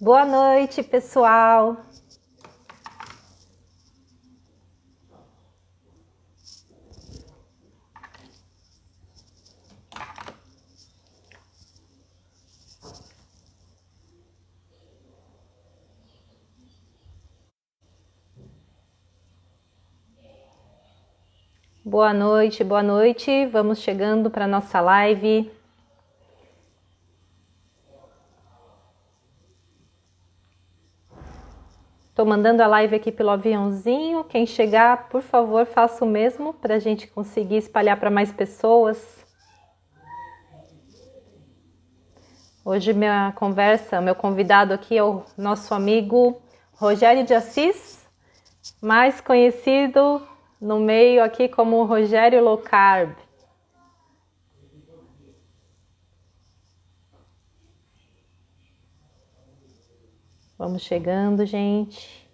Boa noite, pessoal. Boa noite, boa noite. Vamos chegando para nossa live. Estou mandando a live aqui pelo aviãozinho. Quem chegar, por favor, faça o mesmo para a gente conseguir espalhar para mais pessoas. Hoje minha conversa, meu convidado aqui é o nosso amigo Rogério de Assis, mais conhecido no meio aqui como Rogério Low Carb. Vamos chegando, gente.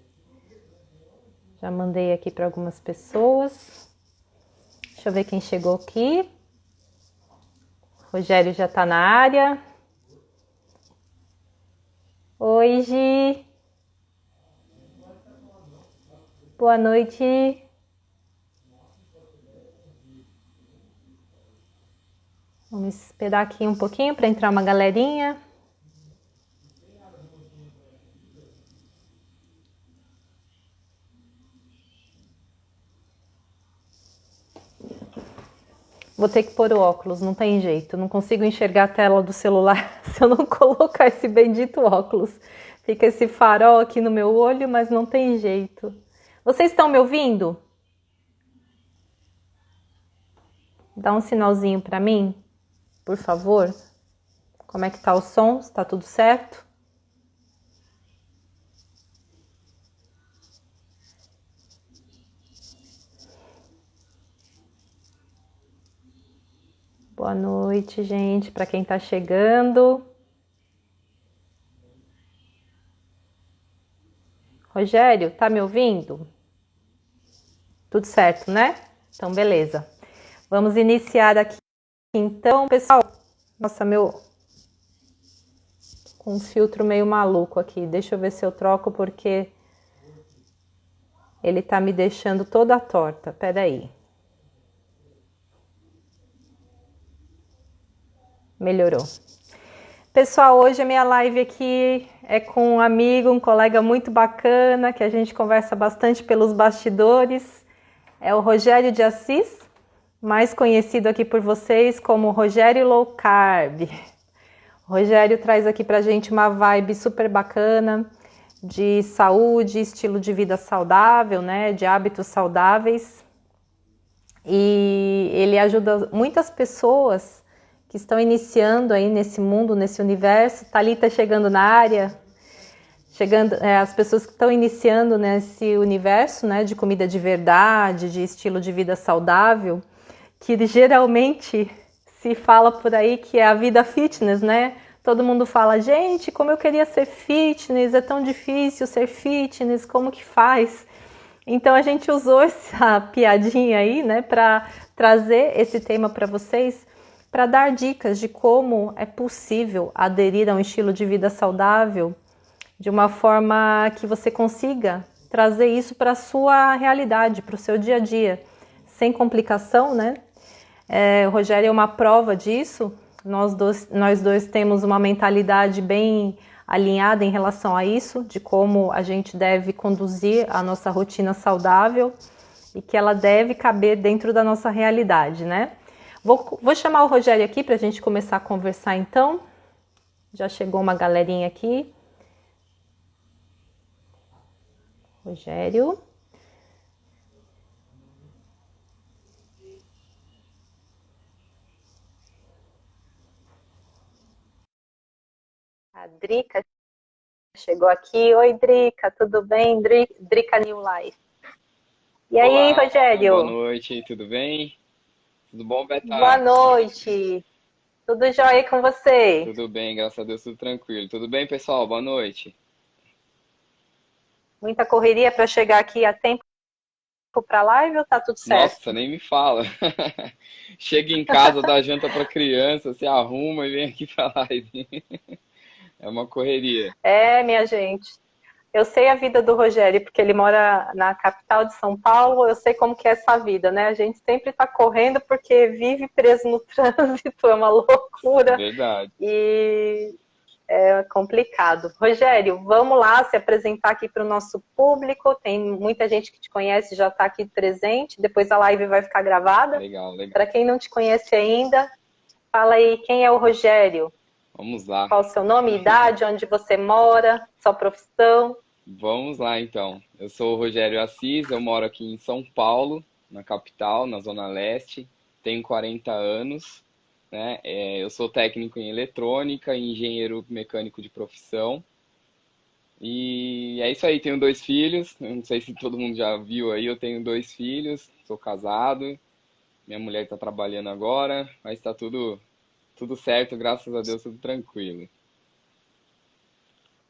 Já mandei aqui para algumas pessoas. Deixa eu ver quem chegou aqui. Rogério já está na área. Oi, Gi. Boa noite. Vamos esperar aqui um pouquinho para entrar uma galerinha. Vou ter que pôr o óculos, não tem jeito. Não consigo enxergar a tela do celular se eu não colocar esse bendito óculos. Fica esse farol aqui no meu olho, mas não tem jeito. Vocês estão me ouvindo? Dá um sinalzinho para mim, por favor. Como é que tá o som? Está tudo certo? Boa noite, gente, para quem está chegando. Rogério, tá me ouvindo? Tudo certo, né? Então, beleza. Vamos iniciar aqui. Então, pessoal, nossa, com um filtro meio maluco aqui. Deixa eu ver se eu troco, porque ele tá me deixando toda torta. Pera aí. Melhorou. Pessoal, hoje a minha live aqui é com um amigo, um colega muito bacana, que a gente conversa bastante pelos bastidores. É o Rogério de Assis, mais conhecido aqui por vocês como Rogério Low Carb. O Rogério traz aqui pra gente uma vibe super bacana de saúde, estilo de vida saudável, né, de hábitos saudáveis. E ele ajuda muitas pessoas que estão iniciando aí nesse mundo, nesse universo. Thalita chegando na área, as pessoas que estão iniciando nesse universo, né, de comida de verdade, de estilo de vida saudável, que geralmente se fala por aí que é a vida fitness, né? Todo mundo fala, gente, como eu queria ser fitness, é tão difícil ser fitness, como que faz? Então a gente usou essa piadinha aí, né, para trazer esse tema para vocês, para dar dicas de como é possível aderir a um estilo de vida saudável de uma forma que você consiga trazer isso para a sua realidade, para o seu dia a dia, sem complicação, né? O Rogério é uma prova disso. Nós dois temos uma mentalidade bem alinhada em relação a isso, de como a gente deve conduzir a nossa rotina saudável e que ela deve caber dentro da nossa realidade, né? Vou chamar o Rogério aqui para a gente começar a conversar então. Já chegou uma galerinha aqui. Rogério. A Drica chegou aqui. Oi, Drica, tudo bem? Drica New Life. E aí, Olá, boa Rogério? noite, tudo bem? Tudo bom, Boa Betá? noite. Tudo jóia com você? Tudo bem, graças a Deus, tudo tranquilo. Tudo bem, pessoal? Boa noite. Muita correria para chegar aqui a tempo para a live ou tá tudo Nossa, certo? nem me fala. Chega em casa, dá janta pra criança, se arruma e vem aqui pra live. É uma correria. É, minha gente. Eu sei a vida do Rogério, porque ele mora na capital de São Paulo, eu sei como que é essa vida, né? A gente sempre está correndo porque vive preso no trânsito, é uma loucura Verdade. e é complicado. Rogério, vamos lá se apresentar aqui para o nosso público. Tem muita gente que te conhece, já está aqui presente. Depois a live vai ficar gravada. Legal, legal. Para quem não te conhece ainda, fala aí quem é o Rogério, Vamos lá. qual o seu nome, idade, onde você mora, sua profissão. Vamos lá, então. Eu sou o Rogério Assis, eu moro aqui em São Paulo, na capital, na Zona Leste. Tenho 40 anos, né? Eu sou técnico em eletrônica e engenheiro mecânico de profissão. E é isso aí, tenho dois filhos. Eu não sei se todo mundo já viu aí, eu tenho dois filhos, sou casado, minha mulher está trabalhando agora, mas está tudo certo, graças a Deus, tudo tranquilo.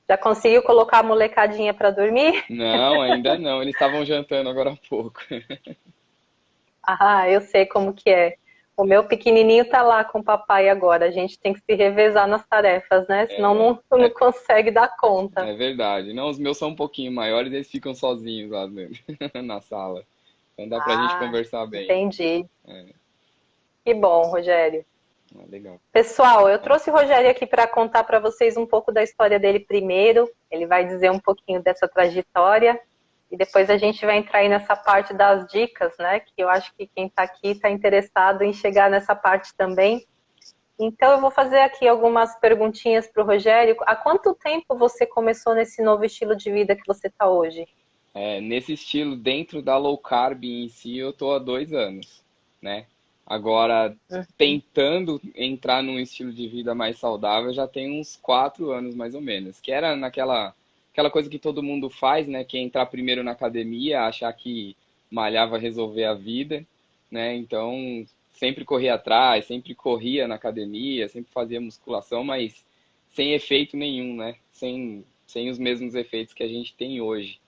Já conseguiu colocar a molecadinha para dormir? Não, ainda não, eles estavam jantando agora há pouco. Ah, eu sei como que é. O meu pequenininho tá lá com o papai agora. A gente tem que se revezar nas tarefas, né? Senão não É, consegue dar conta. é verdade. Não, os meus são um pouquinho maiores, eles ficam sozinhos lá na sala. Então dá pra gente Ah, conversar bem. entendi. É, Que bom, Rogério. legal. Pessoal, eu trouxe o Rogério aqui para contar para vocês um pouco da história dele primeiro. Ele vai dizer um pouquinho dessa trajetória e depois a gente vai entrar aí nessa parte das dicas, né? Que eu acho que quem está aqui está interessado em chegar nessa parte também. Então, eu vou fazer aqui algumas perguntinhas para o Rogério. Há quanto tempo você começou nesse novo estilo de vida que você está hoje? Nesse estilo, dentro da low carb em si, eu tô há 2 anos, né? Agora, tentando entrar num estilo de vida mais saudável, já tem uns 4 anos mais ou menos. Que era aquela coisa que todo mundo faz, né? Que é entrar primeiro na academia, achar que malhar vai resolver a vida, né? Então, sempre corria atrás, sempre corria na academia, sempre fazia musculação, mas sem efeito nenhum, né? Sem os mesmos efeitos que a gente tem hoje.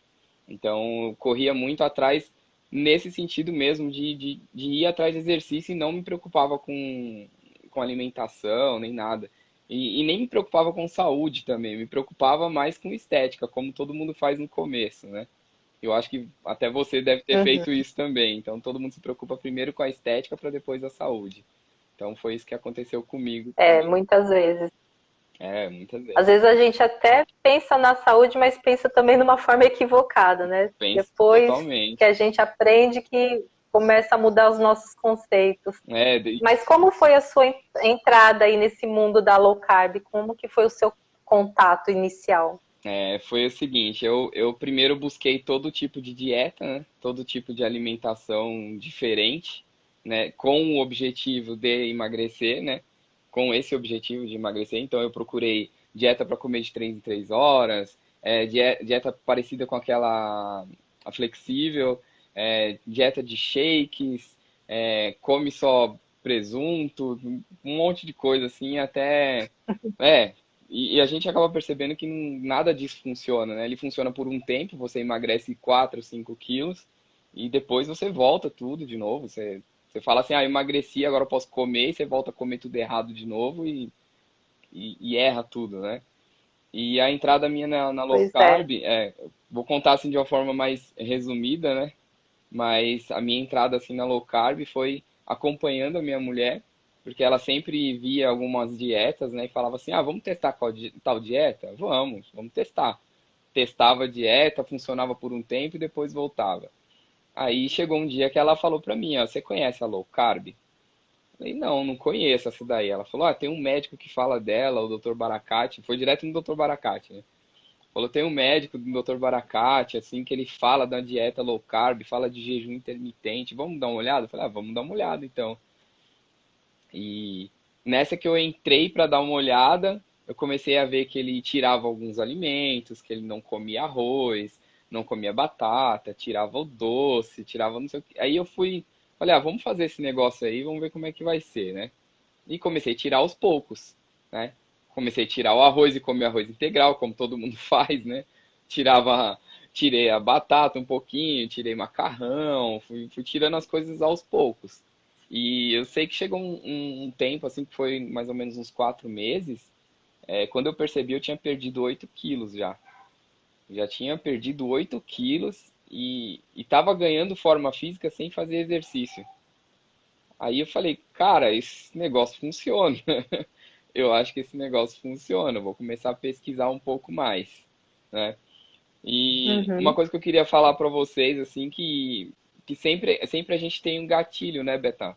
Então, eu corria muito atrás nesse sentido mesmo, de ir atrás de exercício e não me preocupava com alimentação, nem nada. E nem me preocupava com saúde também, me preocupava mais com estética, como todo mundo faz no começo, né? Eu acho que até você deve ter Uhum. feito isso também. Então, todo mundo se preocupa primeiro com a estética para depois a saúde. Então, foi isso que aconteceu comigo É, também. muitas vezes. Muitas Às vezes. vezes a gente até pensa na saúde, mas pensa também de uma forma equivocada, né? Penso Depois que totalmente. a gente aprende que começa a mudar os nossos conceitos. É, Mas como foi a sua entrada aí nesse mundo da low carb? Como que foi o seu contato inicial? Foi o seguinte, eu primeiro busquei todo tipo de dieta, né? Todo tipo de alimentação diferente, né? Com o objetivo de emagrecer, né? Com esse objetivo de emagrecer, então eu procurei dieta para comer de 3 em 3 horas, dieta parecida com aquela a flexível, dieta de shakes, come só presunto, um monte de coisa assim, até. E a gente acaba percebendo que nada disso funciona, né? Ele funciona por um tempo, você emagrece 4, 5 quilos e depois você volta tudo de novo. Você fala assim, eu emagreci, agora eu posso comer, e você volta a comer tudo errado de novo e erra tudo, né? E a entrada minha na low Pois é. carb, vou contar assim de uma forma mais resumida, né? Mas a minha entrada assim na low carb foi acompanhando a minha mulher, porque ela sempre via algumas dietas, né, e falava assim: "Ah, vamos testar tal dieta? Vamos testar". Testava a dieta, funcionava por um tempo e depois voltava. Aí chegou um dia que ela falou pra mim, ó, você conhece a low carb? Eu falei, não conheço essa daí. Ela falou, tem um médico que fala dela, o Dr. Baracate, foi direto no Dr. Baracate, né? Falou, tem um médico do Dr. Baracate, assim, que ele fala da dieta low carb, fala de jejum intermitente. Vamos dar uma olhada? Eu falei, vamos dar uma olhada então. E nessa que eu entrei para dar uma olhada, eu comecei a ver que ele tirava alguns alimentos, que ele não comia arroz, não comia batata, tirava o doce, tirava não sei o que. Aí eu fui, falei, vamos fazer esse negócio aí, vamos ver como é que vai ser, né? E comecei a tirar aos poucos, né? Comecei a tirar o arroz e comer arroz integral, como todo mundo faz, né? Tirava, tirei a batata um pouquinho, tirei macarrão, fui tirando as coisas aos poucos. E eu sei que chegou um tempo, assim, que foi mais ou menos uns 4 meses, quando eu percebi, eu tinha perdido 8 quilos já. Já tinha perdido 8 quilos e estava ganhando forma física sem fazer exercício. Aí eu falei, cara, esse negócio funciona. Eu acho que esse negócio funciona. Eu vou começar a pesquisar um pouco mais, né? E uma Uhum, coisa que eu queria falar para vocês, assim, que sempre a gente tem um gatilho, né, Betão?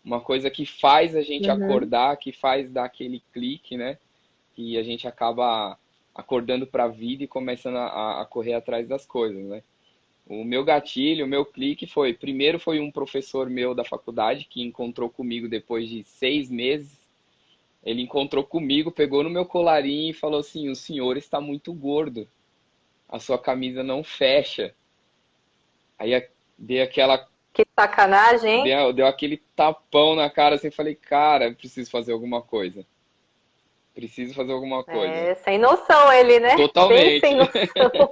Uma coisa que faz a gente uhum. acordar, que faz dar aquele clique, né? Que a gente acaba acordando para a vida e começando a correr atrás das coisas, né? O meu gatilho, o meu clique foi, primeiro foi um professor meu da faculdade que encontrou comigo depois de 6 meses. Ele encontrou comigo, pegou no meu colarinho e falou assim: o senhor está muito gordo, a sua camisa não fecha. Aí dei aquela, Que sacanagem, hein? deu aquele tapão na cara assim, falei, cara, eu preciso fazer alguma coisa. Preciso fazer alguma coisa. É, sem noção ele, né? Bem Totalmente. sem noção.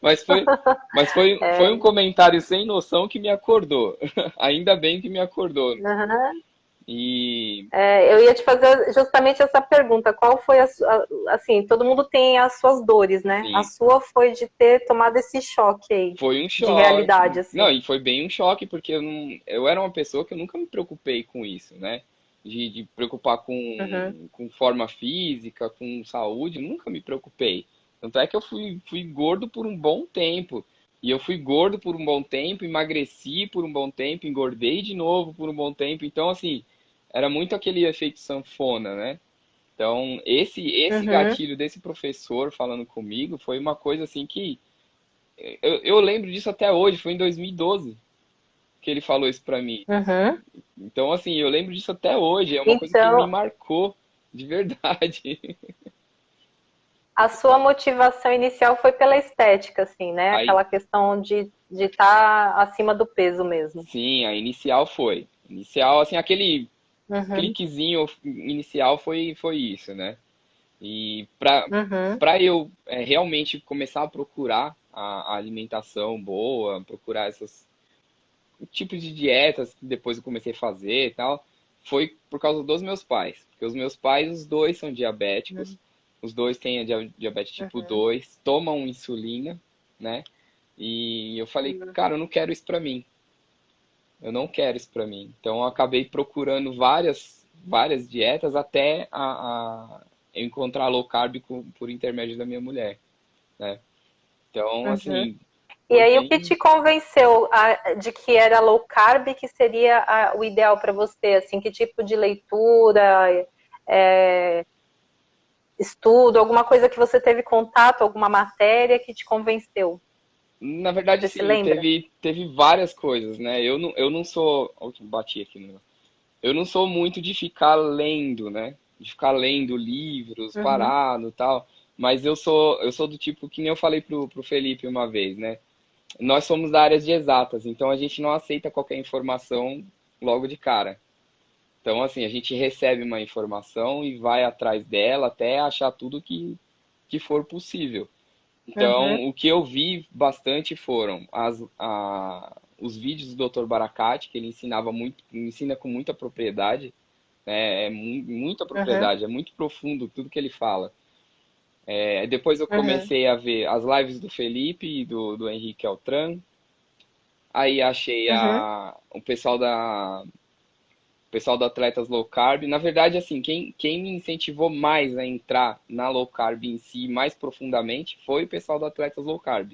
Mas foi um É, comentário sem noção que me acordou. Ainda bem que me acordou. aham. E É, eu ia te fazer justamente essa pergunta. Qual foi assim, todo mundo tem as suas dores, né? A sim, sua foi de ter tomado esse choque aí, foi um de realidade, choque. Não, assim. e foi bem um choque, porque eu era uma pessoa que eu nunca me preocupei com isso, né? De preocupar Uhum, com forma física, com saúde, nunca me preocupei. Tanto é que eu fui gordo por um bom tempo. E eu fui gordo por um bom tempo, emagreci por um bom tempo, engordei de novo por um bom tempo. Então, assim, era muito aquele efeito sanfona, né? Então, esse uhum, gatilho desse professor falando comigo foi uma coisa assim que eu lembro disso até hoje, foi em 2012 que ele falou isso pra mim. uhum. Então, assim, eu lembro disso até hoje, é uma coisa que me Então, marcou de verdade. a sua motivação inicial foi pela estética, assim, né? Aí, Aquela questão de estar acima do peso mesmo. sim, a inicial foi. Inicial, assim, aquele Uhum, cliquezinho inicial foi isso, né? E uhum, para eu realmente começar a procurar a alimentação boa, procurar esses tipos de dietas que depois eu comecei a fazer e tal, foi por causa dos meus pais. Porque os meus pais, os dois são diabéticos, os dois têm a diabetes tipo uhum, 2, tomam insulina, né? E eu falei, uhum. cara, eu não quero isso pra mim. Eu não quero isso pra mim. Então eu acabei procurando várias dietas até eu encontrar low carb por intermédio da minha mulher, né? Então, Uhum. assim, E foi aí, o que bem. te convenceu de que era low carb que seria o ideal para você? Assim, que tipo de leitura, é, estudo, alguma coisa que você teve contato, alguma matéria que te convenceu? Na verdade, Você se sim, lembra? teve várias coisas, né? Eu não sou. Ó, bati aqui no negócio. Eu não sou muito de ficar lendo, né? De ficar lendo livros, Uhum, parado e tal. Mas eu sou do tipo que nem eu falei pro Felipe uma vez, né? Nós somos da área de exatas, então a gente não aceita qualquer informação logo de cara. Então, assim, a gente recebe uma informação e vai atrás dela até achar tudo que for possível. uhum, Então, o que eu vi bastante foram os vídeos do Dr. Baracate, que ele ensinava muito, ensina com muita propriedade, né? Muita uhum, propriedade, é muito profundo tudo que ele fala. Depois eu uhum, comecei a ver as lives do Felipe e do Henrique Altran. Aí achei uhum, o pessoal do Atletas Low Carb. Na verdade, assim, quem me incentivou mais a entrar na Low Carb em si, mais profundamente, foi o pessoal do Atletas Low Carb.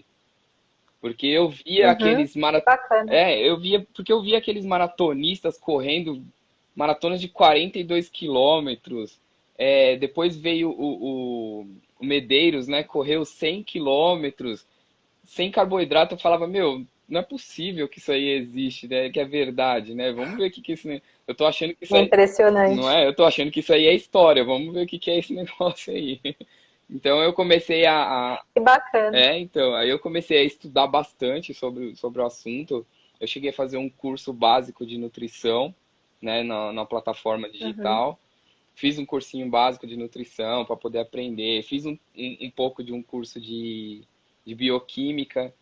Porque eu via uhum. aqueles Que bacana. porque eu via aqueles maratonistas correndo maratonas de 42 quilômetros. Depois veio o Medeiros, né? Correu 100 quilômetros sem carboidrato. Eu falava, meu, não é possível que isso aí existe, né? Que é verdade, né? Vamos ver o que que é isso. Eu tô achando que isso aí, não Impressionante. é? Eu tô achando que isso aí é história. Vamos ver o que que é esse negócio aí. Então eu comecei Que bacana. então, aí eu comecei a estudar bastante sobre o assunto. Eu cheguei a fazer um curso básico de nutrição, né, na plataforma Uhum, digital. Fiz um cursinho básico de nutrição para poder aprender. Fiz um pouco de um curso de bioquímica.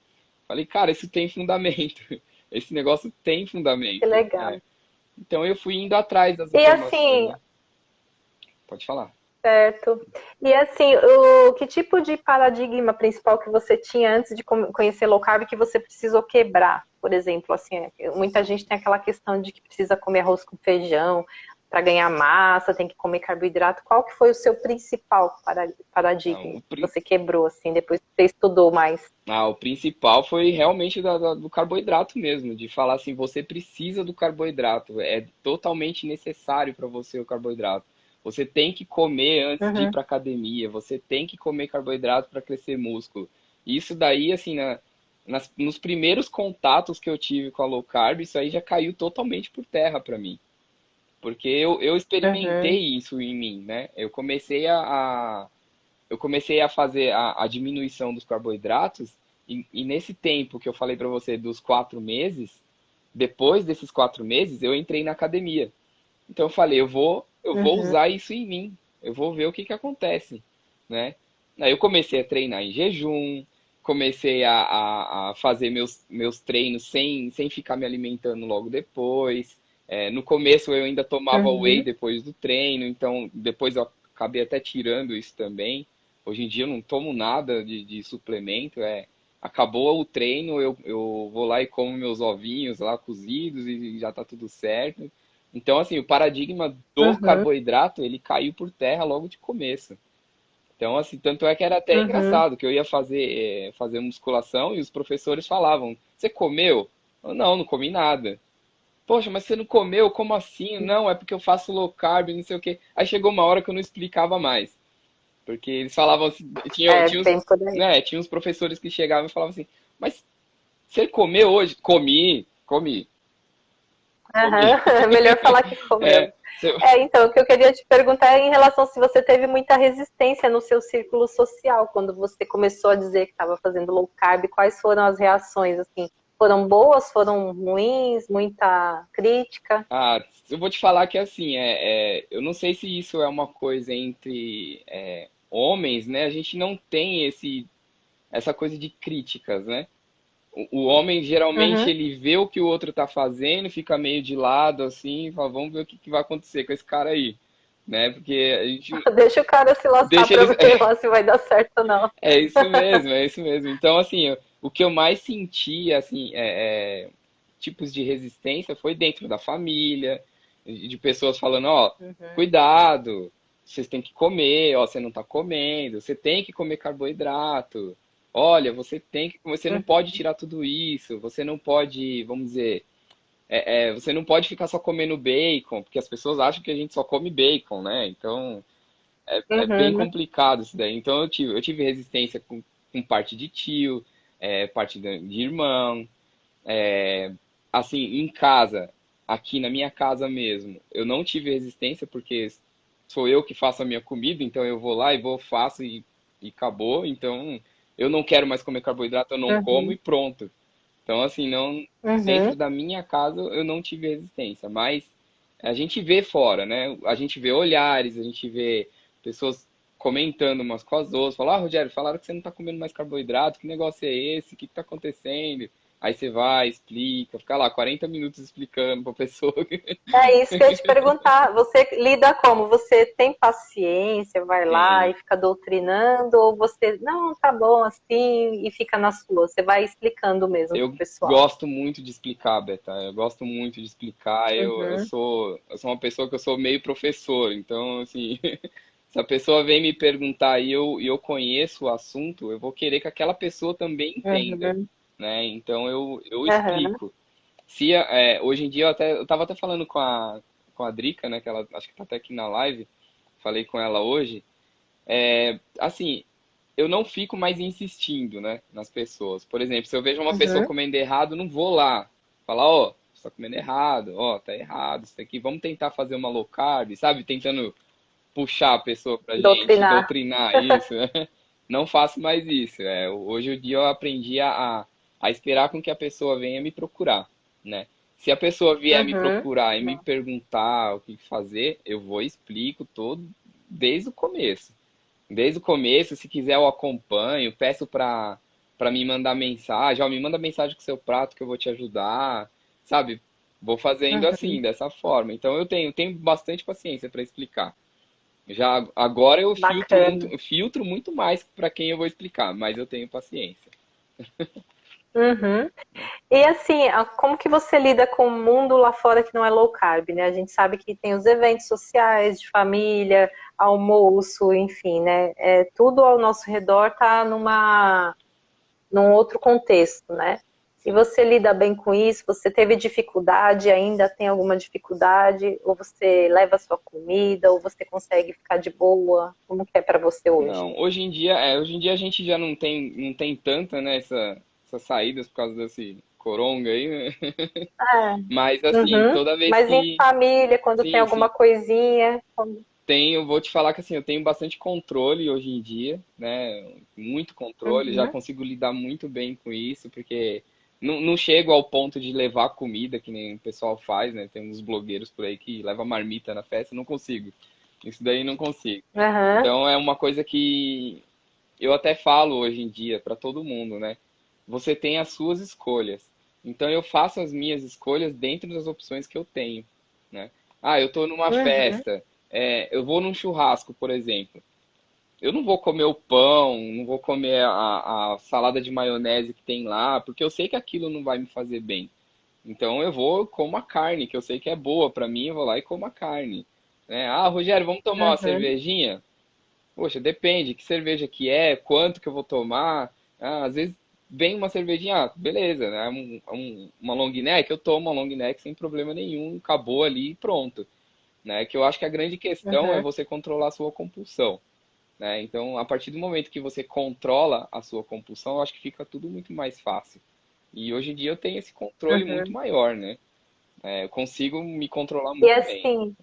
Falei, cara, isso tem fundamento. Esse negócio tem que fundamento. legal. Então eu fui indo atrás das E informações, assim, né? Pode falar. Certo. E assim, que tipo de paradigma principal que você tinha antes de conhecer low carb que você precisou quebrar? Por exemplo, assim, muita gente tem aquela questão de que precisa comer arroz com feijão para ganhar massa, tem que comer carboidrato. Qual que foi o seu principal Ah, paradigma que você quebrou, assim, depois que você estudou mais? o principal foi realmente do carboidrato mesmo, de falar assim, você precisa do carboidrato, é totalmente necessário para você o carboidrato. Você tem que comer antes de ir Uhum, para academia, você tem que comer carboidrato para crescer músculo. Isso daí, assim, nos primeiros contatos que eu tive com a low carb, isso aí já caiu totalmente por terra para mim. Porque eu uhum, experimentei isso em mim, né? Eu comecei a fazer a diminuição dos carboidratos e nesse tempo que eu falei para você dos 4 meses, depois desses 4 meses eu entrei na academia. Então eu falei, eu vou uhum, usar isso em mim, eu vou ver o que que acontece, né? Aí eu comecei a treinar em jejum, comecei a fazer meus treinos sem ficar me alimentando logo depois. No começo eu ainda tomava whey uhum. depois do treino, então depois eu acabei até tirando isso também. Hoje em dia eu não tomo nada de suplemento, acabou o treino, eu vou lá e como meus ovinhos lá cozidos e já tá tudo certo. Então, assim, o paradigma do Uhum, carboidrato, ele caiu por terra logo de começo. Então, assim, tanto é que era até uhum. engraçado, que eu ia fazer musculação e os professores falavam, você comeu? Eu, não comi nada. Poxa, mas você não comeu? Como assim? Não, é porque eu faço low carb, não sei o quê. Aí chegou uma hora que eu não explicava mais. Porque eles falavam assim, É, bem por aí. tinha uns professores que chegavam e falavam assim, mas você comeu hoje? Comi. Aham, é melhor falar que comeu. É, você- Então, o que eu queria te perguntar é em relação se você teve muita resistência no seu círculo social, quando você começou a dizer que estava fazendo low carb, quais foram as reações, assim? Foram boas, foram ruins, muita crítica? Ah, eu vou te falar que assim, eu não sei se isso é uma coisa entre homens, né? A gente não tem essa coisa de críticas, né? O homem geralmente Uhum. ele vê o que o outro tá fazendo, fica meio de lado assim, e fala, vamos ver o que que vai acontecer com esse cara aí, né? Porque a gente Deixa o cara se lascar deixa para eles. ver lá se vai dar certo ou não. É isso mesmo, é isso mesmo. Então, assim, o que eu mais senti, assim, tipos de resistência foi dentro da família, de pessoas falando, ó, Uhum, cuidado, vocês têm que comer, ó, você não tá comendo, você tem que comer carboidrato. Olha, você não pode uhum, tirar tudo isso, você não pode, vamos dizer, você não pode ficar só comendo bacon, porque as pessoas acham que a gente só come bacon, né? Então, é bem uhum, complicado isso daí. Então eu tive resistência com parte de tio, parte de irmão, assim, em casa, aqui na minha casa mesmo, eu não tive resistência porque sou eu que faço a minha comida, então eu vou lá e faço e acabou. Então eu não quero mais comer carboidrato, eu não como e uhum, pronto. Então, assim, não, uhum, dentro da minha casa eu não tive resistência, mas a gente vê fora, né? A gente vê olhares, a gente vê pessoas comentando umas com as outras, falar, Rogério, falaram que você não tá comendo mais carboidrato, que negócio é esse? O que que tá acontecendo? Aí você vai, explica, fica lá 40 minutos explicando pra pessoa. É isso que eu ia te perguntar. Você lida como? Você tem paciência, vai lá Tenho. e fica doutrinando, ou você, não, tá bom assim, e fica na sua? Você vai explicando mesmo pro Eu pessoal. gosto muito de explicar, Beta. Eu gosto muito de explicar. Uhum, Eu sou uma pessoa que eu sou meio professor. Então, assim, se a pessoa vem me perguntar e eu conheço o assunto, eu vou querer que aquela pessoa também entenda, uhum, né? Então, eu aham, explico. Hoje em dia, eu tava até falando com a Drica, né? Que ela acho que tá até aqui na live. Falei com ela hoje. Assim, eu não fico mais insistindo, né, nas pessoas. Por exemplo, se eu vejo uma pessoa uhum, comendo errado, eu não vou lá falar, ó, você tá comendo errado, ó, tá errado isso aqui, vamos tentar fazer uma low carb, sabe? Tentando puxar a pessoa pra gente, doutrinar. doutrinar isso. Não faço mais isso. Hoje o dia eu aprendi a esperar com que a pessoa venha me procurar, né? Se a pessoa vier me Uhum, procurar e me perguntar o que fazer, eu vou e explico todo desde o começo. Desde o começo, se quiser eu acompanho, peço para me mandar mensagem, ó, me manda mensagem com seu prato que eu vou te ajudar, sabe? Vou fazendo assim, uhum. dessa forma. Então eu tenho bastante paciência para explicar. Já agora Bacana. eu filtro muito mais para quem eu vou explicar, mas eu tenho paciência. Uhum. E assim, como que você lida com o mundo lá fora que não é low carb, né? A gente sabe que tem os eventos sociais, de família, almoço, enfim, né? Tudo ao nosso redor tá num outro contexto, né? E Sim. você lida bem com isso? Você teve dificuldade, ainda tem alguma dificuldade? Ou você leva a sua comida, ou você consegue ficar de boa? Como que é para você hoje? Não, hoje em dia a gente já não tem tanta, né, essas saídas por causa desse coronga aí, né? Mas assim, Uhum. toda vez Mas em que, família, quando tem sim, alguma sim, coisinha. tenho, vou te falar que assim, eu tenho bastante controle hoje em dia, né? Muito controle, já Uhum. consigo lidar muito bem com isso, porque não chego ao ponto de levar comida, que nem o pessoal faz, né? Tem uns blogueiros por aí que levam marmita na festa, não consigo. Isso daí não consigo. Aham. Então é uma coisa que eu até falo hoje em dia para todo mundo, né? Você tem as suas escolhas. Então eu faço as minhas escolhas dentro das opções que eu tenho, né? Ah, eu tô numa Uhum. festa, eu vou num churrasco, por exemplo. Eu não vou comer o pão, não vou comer a salada de maionese que tem lá, porque eu sei que aquilo não vai me fazer bem. Então eu vou como a carne, que eu sei que é boa para mim, eu vou lá e como a carne. Né? Ah, Rogério, vamos tomar uma Uhum. cervejinha? Poxa, depende, que cerveja que é, quanto que eu vou tomar. Ah, às vezes vem uma cervejinha, ah, beleza, né? Uma long neck, eu tomo uma long neck sem problema nenhum, acabou ali e pronto. Né? Que eu acho que a grande questão é Uhum. você controlar a sua compulsão. Né? Então, a partir do momento que você controla a sua compulsão, eu acho que fica tudo muito mais fácil. E hoje em dia eu tenho esse controle muito Uhum. maior, né? Eu consigo me controlar E muito bem. assim,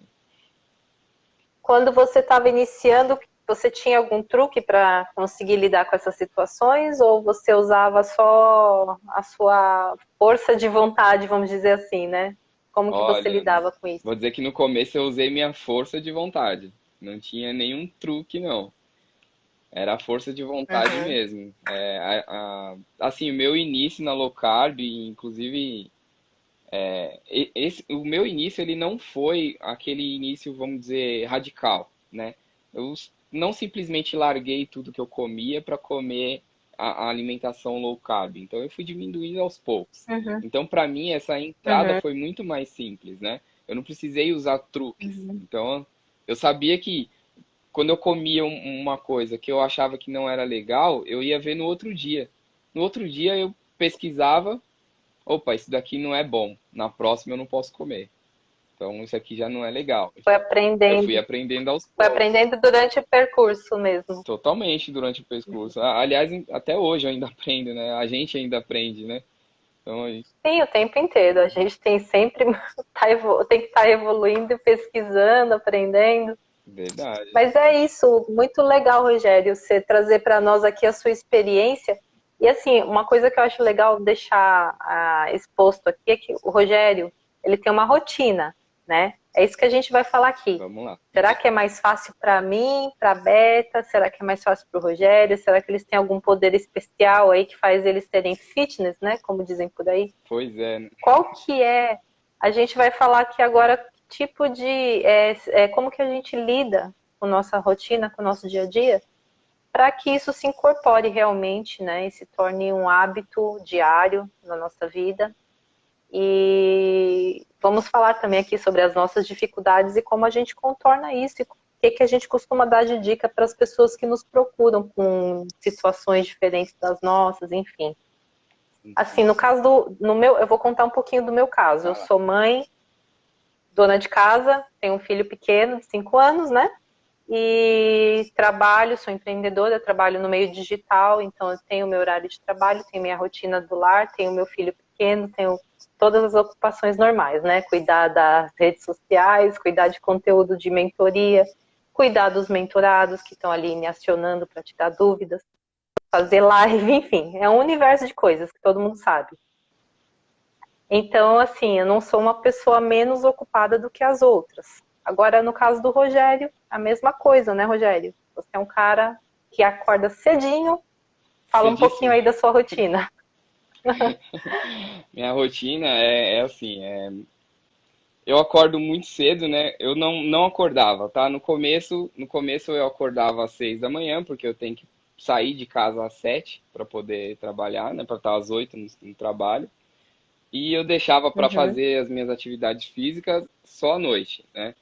quando você estava iniciando, você tinha algum truque para conseguir lidar com essas situações ou você usava só a sua força de vontade, vamos dizer assim, né? Como que você Olha, lidava com isso? vou dizer que no começo eu usei minha força de vontade. Não tinha nenhum truque, não. Era a força de vontade Uhum. mesmo. Assim, o meu início na low carb, inclusive, o meu início ele não foi aquele início, vamos dizer, radical, né? Eu não simplesmente larguei tudo que eu comia para comer a alimentação low carb. Então eu fui diminuindo aos poucos. Uhum. Então para mim essa entrada Uhum. foi muito mais simples, né? Eu não precisei usar truques. Uhum. Então eu sabia que quando eu comia uma coisa que eu achava que não era legal, eu ia ver no outro dia. No outro dia eu pesquisava, opa, isso daqui não é bom. Na próxima eu não posso comer. Então isso aqui já não é legal. Foi Eu fui aprendendo, aprendendo aos foi poucos. aprendendo durante o percurso mesmo. Totalmente durante o percurso. Aliás, até hoje eu ainda aprendo, né? A gente ainda aprende, né? Então, Sim, o tempo inteiro. A gente tem sempre tem que estar evoluindo, pesquisando, aprendendo. verdade. Mas é isso, muito legal, Rogério, você trazer para nós aqui a sua experiência. E assim, uma coisa que eu acho legal deixar exposto aqui é que o Rogério, ele tem uma rotina, né? É isso que a gente vai falar aqui. Vamos lá. Será que é mais fácil para mim, para a Beta? Será que é mais fácil para o Rogério? Será que eles têm algum poder especial aí que faz eles terem fitness, né? Como dizem por aí? Pois é. Qual que é? A gente vai falar aqui agora que tipo de como que a gente lida com nossa rotina, com o nosso dia a dia, para que isso se incorpore realmente, né, e se torne um hábito diário na nossa vida. E vamos falar também aqui sobre as nossas dificuldades e como a gente contorna isso e o que a gente costuma dar de dica para as pessoas que nos procuram com situações diferentes das nossas, enfim. Assim, no caso no meu, eu vou contar um pouquinho do meu caso. Eu Vai lá. sou mãe, dona de casa, tenho um filho pequeno de 5 anos, né? E trabalho, sou empreendedora, trabalho no meio digital, então eu tenho meu horário de trabalho, tenho minha rotina do lar, tenho meu filho pequeno, tenho todas as ocupações normais, né? Cuidar das redes sociais, cuidar de conteúdo de mentoria, cuidar dos mentorados que estão ali me acionando para tirar dúvidas, fazer live, enfim, é um universo de coisas que todo mundo sabe. Então, assim, eu não sou uma pessoa menos ocupada do que as outras. Agora, no caso do Rogério, a mesma coisa, né, Rogério? Você é um cara que acorda cedinho. Fala um pouquinho Cedíssimo. aí da sua rotina. Minha rotina é assim, eu acordo muito cedo, né? Eu não acordava, tá? No começo eu acordava às 6 da manhã, porque eu tenho que sair de casa às 7 para poder trabalhar, né? Para estar às 8 no trabalho. E eu deixava para Uhum. fazer as minhas atividades físicas só à noite, né?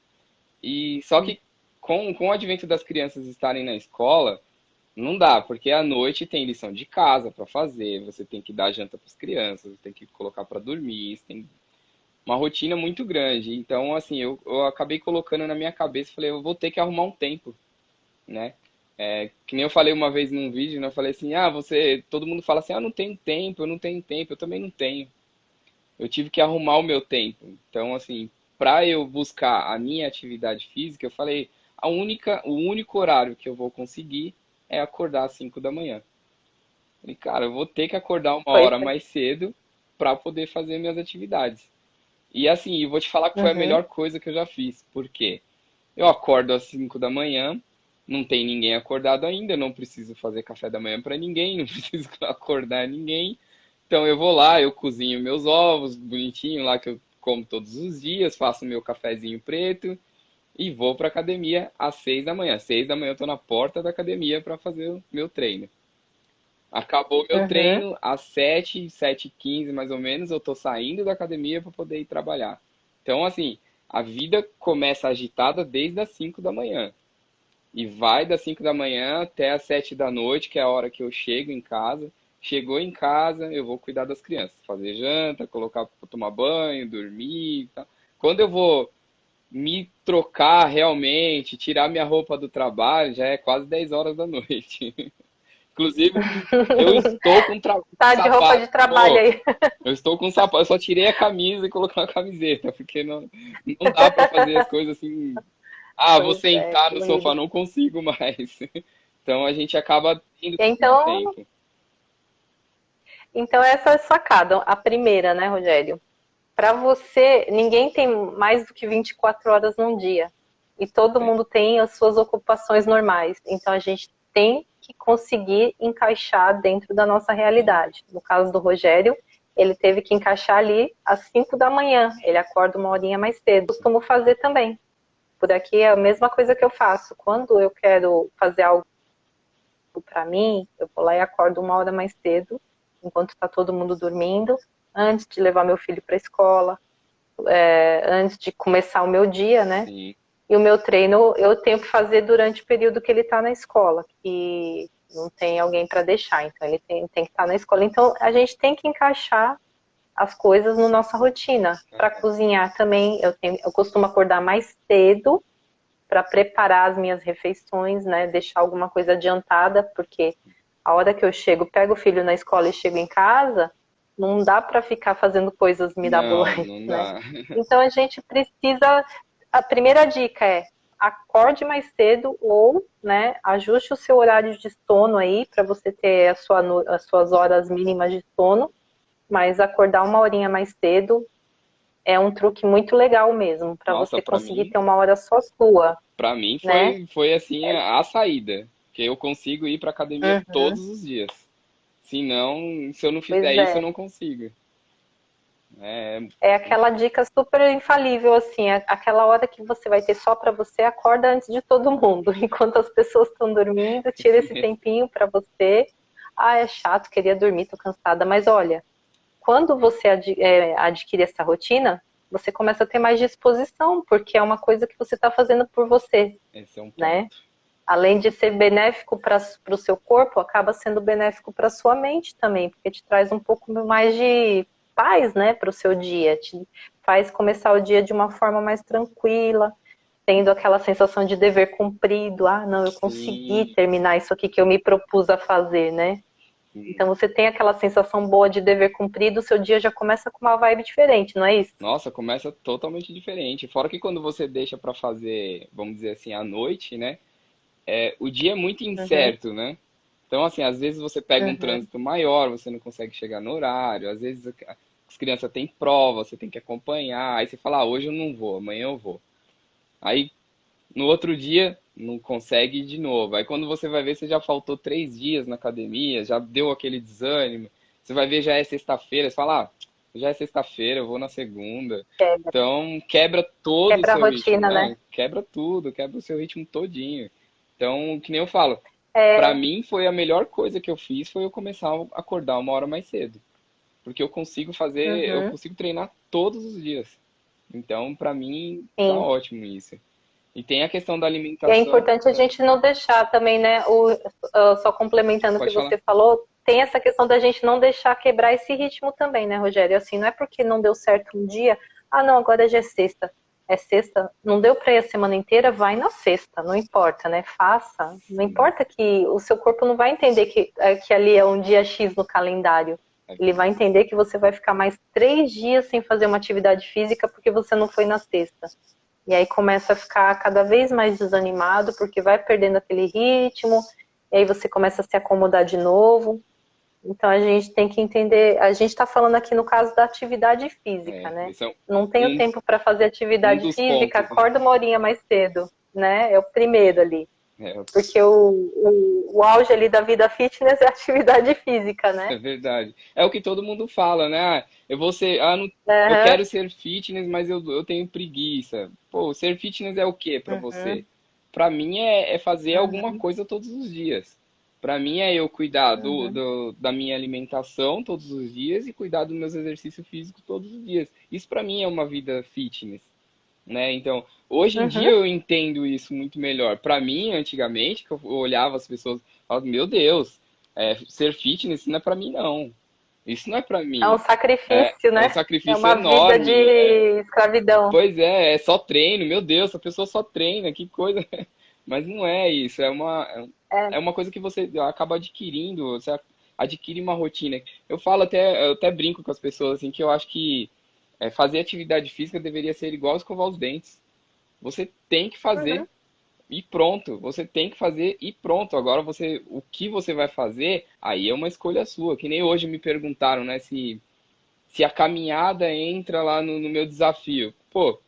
E só que com o advento das crianças estarem na escola, não dá, porque à noite tem lição de casa para fazer, você tem que dar janta para as crianças, você tem que colocar para dormir, você tem uma rotina muito grande. Então, assim, eu acabei colocando na minha cabeça, falei, eu vou ter que arrumar um tempo, né? Que nem eu falei uma vez num vídeo, né? Eu falei assim, todo mundo fala assim, não tenho tempo, eu não tenho tempo, eu também não tenho. Eu tive que arrumar o meu tempo. Então, assim, para eu buscar a minha atividade física, eu falei, o único horário que eu vou conseguir é acordar às 5 da manhã. Falei, cara, eu vou ter que acordar uma Pois hora é. mais cedo para poder fazer minhas atividades. E assim, eu vou te falar que foi a Uhum. melhor coisa que eu já fiz. Por quê? Eu acordo às 5 da manhã, não tem ninguém acordado ainda, não preciso fazer café da manhã para ninguém, não preciso acordar ninguém. Então eu vou lá, eu cozinho meus ovos bonitinho lá que eu como todos os dias, faço meu cafezinho preto e vou para academia às 6 da manhã. 6 da manhã eu tô na porta da academia para fazer o meu treino. Acabou meu Uhum. treino às 7h15 mais ou menos, eu tô saindo da academia para poder ir trabalhar. Então, assim, a vida começa agitada desde as 5 da manhã. E vai das 5 da manhã até as 7 da noite, que é a hora que eu chego em casa. Chegou em casa, eu vou cuidar das crianças, fazer janta, colocar para tomar banho, dormir e tal. Quando eu vou me trocar realmente, tirar minha roupa do trabalho, já é quase 10 horas da noite. Inclusive, eu estou com Tá de roupa sapato. de trabalho aí. Eu estou com sapato. Eu só tirei a camisa e coloquei uma camiseta, porque não dá para fazer as coisas assim. Vou Pois é, sentar no sofá, querido. não consigo mais. Então a gente acaba tendo que ter um Então, tempo. então essa é a sacada, a primeira, né, Rogério? Para você, ninguém tem mais do que 24 horas num dia. E todo É, mundo tem as suas ocupações normais. Então a gente tem que conseguir encaixar dentro da nossa realidade. No caso do Rogério, ele teve que encaixar ali às 5 da manhã. Ele acorda uma horinha mais cedo. Costumo fazer também. Por aqui é a mesma coisa que eu faço. Quando eu quero fazer algo para mim, eu vou lá e acordo uma hora mais cedo, enquanto está todo mundo dormindo, antes de levar meu filho para a escola, antes de começar o meu dia, né? sim. E o meu treino eu tenho que fazer durante o período que ele está na escola, que não tem alguém para deixar, então ele tem que estar na escola. Então a gente tem que encaixar as coisas na nossa rotina. Para cozinhar também, eu costumo acordar mais cedo para preparar as minhas refeições, né? Deixar alguma coisa adiantada, porque a hora que eu chego, pego o filho na escola e chego em casa, não dá para ficar fazendo coisas Não, mirabolantes, não né? dá. Então a gente precisa. A primeira dica é acorde mais cedo ou, né, ajuste o seu horário de sono aí para você ter as suas horas mínimas de sono, mas acordar uma horinha mais cedo é um truque muito legal mesmo para Nossa, você pra conseguir mim, ter uma hora só sua, para mim né? foi assim a saída, que eu consigo ir pra academia Uhum. todos os dias. Se eu não fizer Pois isso, eu é. não consigo. É, É muito aquela bom. dica super infalível, assim, aquela hora que você vai ter só para você, acorda antes de todo mundo. Enquanto as pessoas estão dormindo, tira Isso esse mesmo. tempinho para você. Ah, é chato, queria dormir, tô cansada. Mas olha, quando você adquire essa rotina, você começa a ter mais disposição, porque é uma coisa que você está fazendo por você, Esse é um né? ponto. Além de ser benéfico para o seu corpo, acaba sendo benéfico para a sua mente também, porque te traz um pouco mais de paz, né, para o seu dia, te faz começar o dia de uma forma mais tranquila, tendo aquela sensação de dever cumprido, não, eu consegui Sim, terminar isso aqui que eu me propus a fazer, né? sim. Então você tem aquela sensação boa de dever cumprido, o seu dia já começa com uma vibe diferente, não é isso? Nossa, começa totalmente diferente. Fora que quando você deixa pra fazer, vamos dizer assim, à noite, né? O dia é muito Uhum, incerto, né? Então, assim, às vezes você pega um uhum. trânsito maior, você não consegue chegar no horário, às vezes as crianças têm prova, você tem que acompanhar, aí você fala, hoje eu não vou, amanhã eu vou. Aí, no outro dia, não consegue ir de novo. Aí, quando você vai ver, você já faltou 3 dias na academia, já deu aquele desânimo. Você vai ver, já é sexta-feira, você fala, já é sexta-feira, eu vou na segunda. Quebra, Então, quebra todo o quebra a seu ritmo, rotina, né? né? Quebra tudo, quebra o seu ritmo todinho. Então, que nem eu falo, pra É, mim foi a melhor coisa que eu fiz foi eu começar a acordar uma hora mais cedo, porque eu uhum, consigo treinar todos os dias. Então, pra mim, tá sim. ótimo isso. E tem a questão da E é alimentação. importante a gente não deixar também, né? Só complementando o que Pode falar. você falou, tem essa questão da gente não deixar quebrar esse ritmo também, né, Rogério? Assim, não é porque não deu certo um dia, ah, não, agora já é sexta. É sexta, não deu para ir a semana inteira, vai na sexta, não importa, né? Faça. Não Sim, importa que o seu corpo não vai entender que ali é um dia X no calendário. é Ele vai verdade. entender que você vai ficar mais 3 dias sem fazer uma atividade física porque você não foi na sexta. E aí começa a ficar cada vez mais desanimado, porque vai perdendo aquele ritmo, e aí você começa a se acomodar de novo. Então a gente tem que entender, a gente está falando aqui no caso da atividade física, É, né? esse é Não tenho um, tempo para fazer um atividade dos física, pontos, né? acorda uma horinha mais cedo, né? É o primeiro ali. É, Porque o auge ali da vida fitness é a atividade física, né? é verdade. É o que todo mundo fala, né? Ah, eu vou ser, não, eu Uhum, quero ser fitness, mas eu tenho preguiça. Pô, ser fitness é o que pra você? uhum, Pra mim é fazer alguma uhum, coisa todos os dias. Pra mim é eu cuidar uhum, da minha alimentação todos os dias e cuidar dos meus exercícios físicos todos os dias. Isso pra mim é uma vida fitness, né? Então, hoje em dia uhum. eu entendo isso muito melhor. Para mim, antigamente, que eu olhava as pessoas, e falava, meu Deus, ser fitness não é para mim não. Isso não é para É um mim. sacrifício, É um né? É sacrifício uma vida enorme. de escravidão. Pois é só treino. Meu Deus, essa pessoa só treina, que coisa. Mas não é isso. É, É uma coisa que você acaba adquirindo. Você adquire uma rotina. Eu até brinco com as pessoas assim que eu acho que fazer atividade física deveria ser igual escovar os dentes. Você tem que uhum. fazer e pronto. Você tem que fazer e pronto. Agora o que você vai fazer, aí é uma escolha sua. Que nem hoje me perguntaram, né, se a caminhada entra lá no meu desafio. Pô,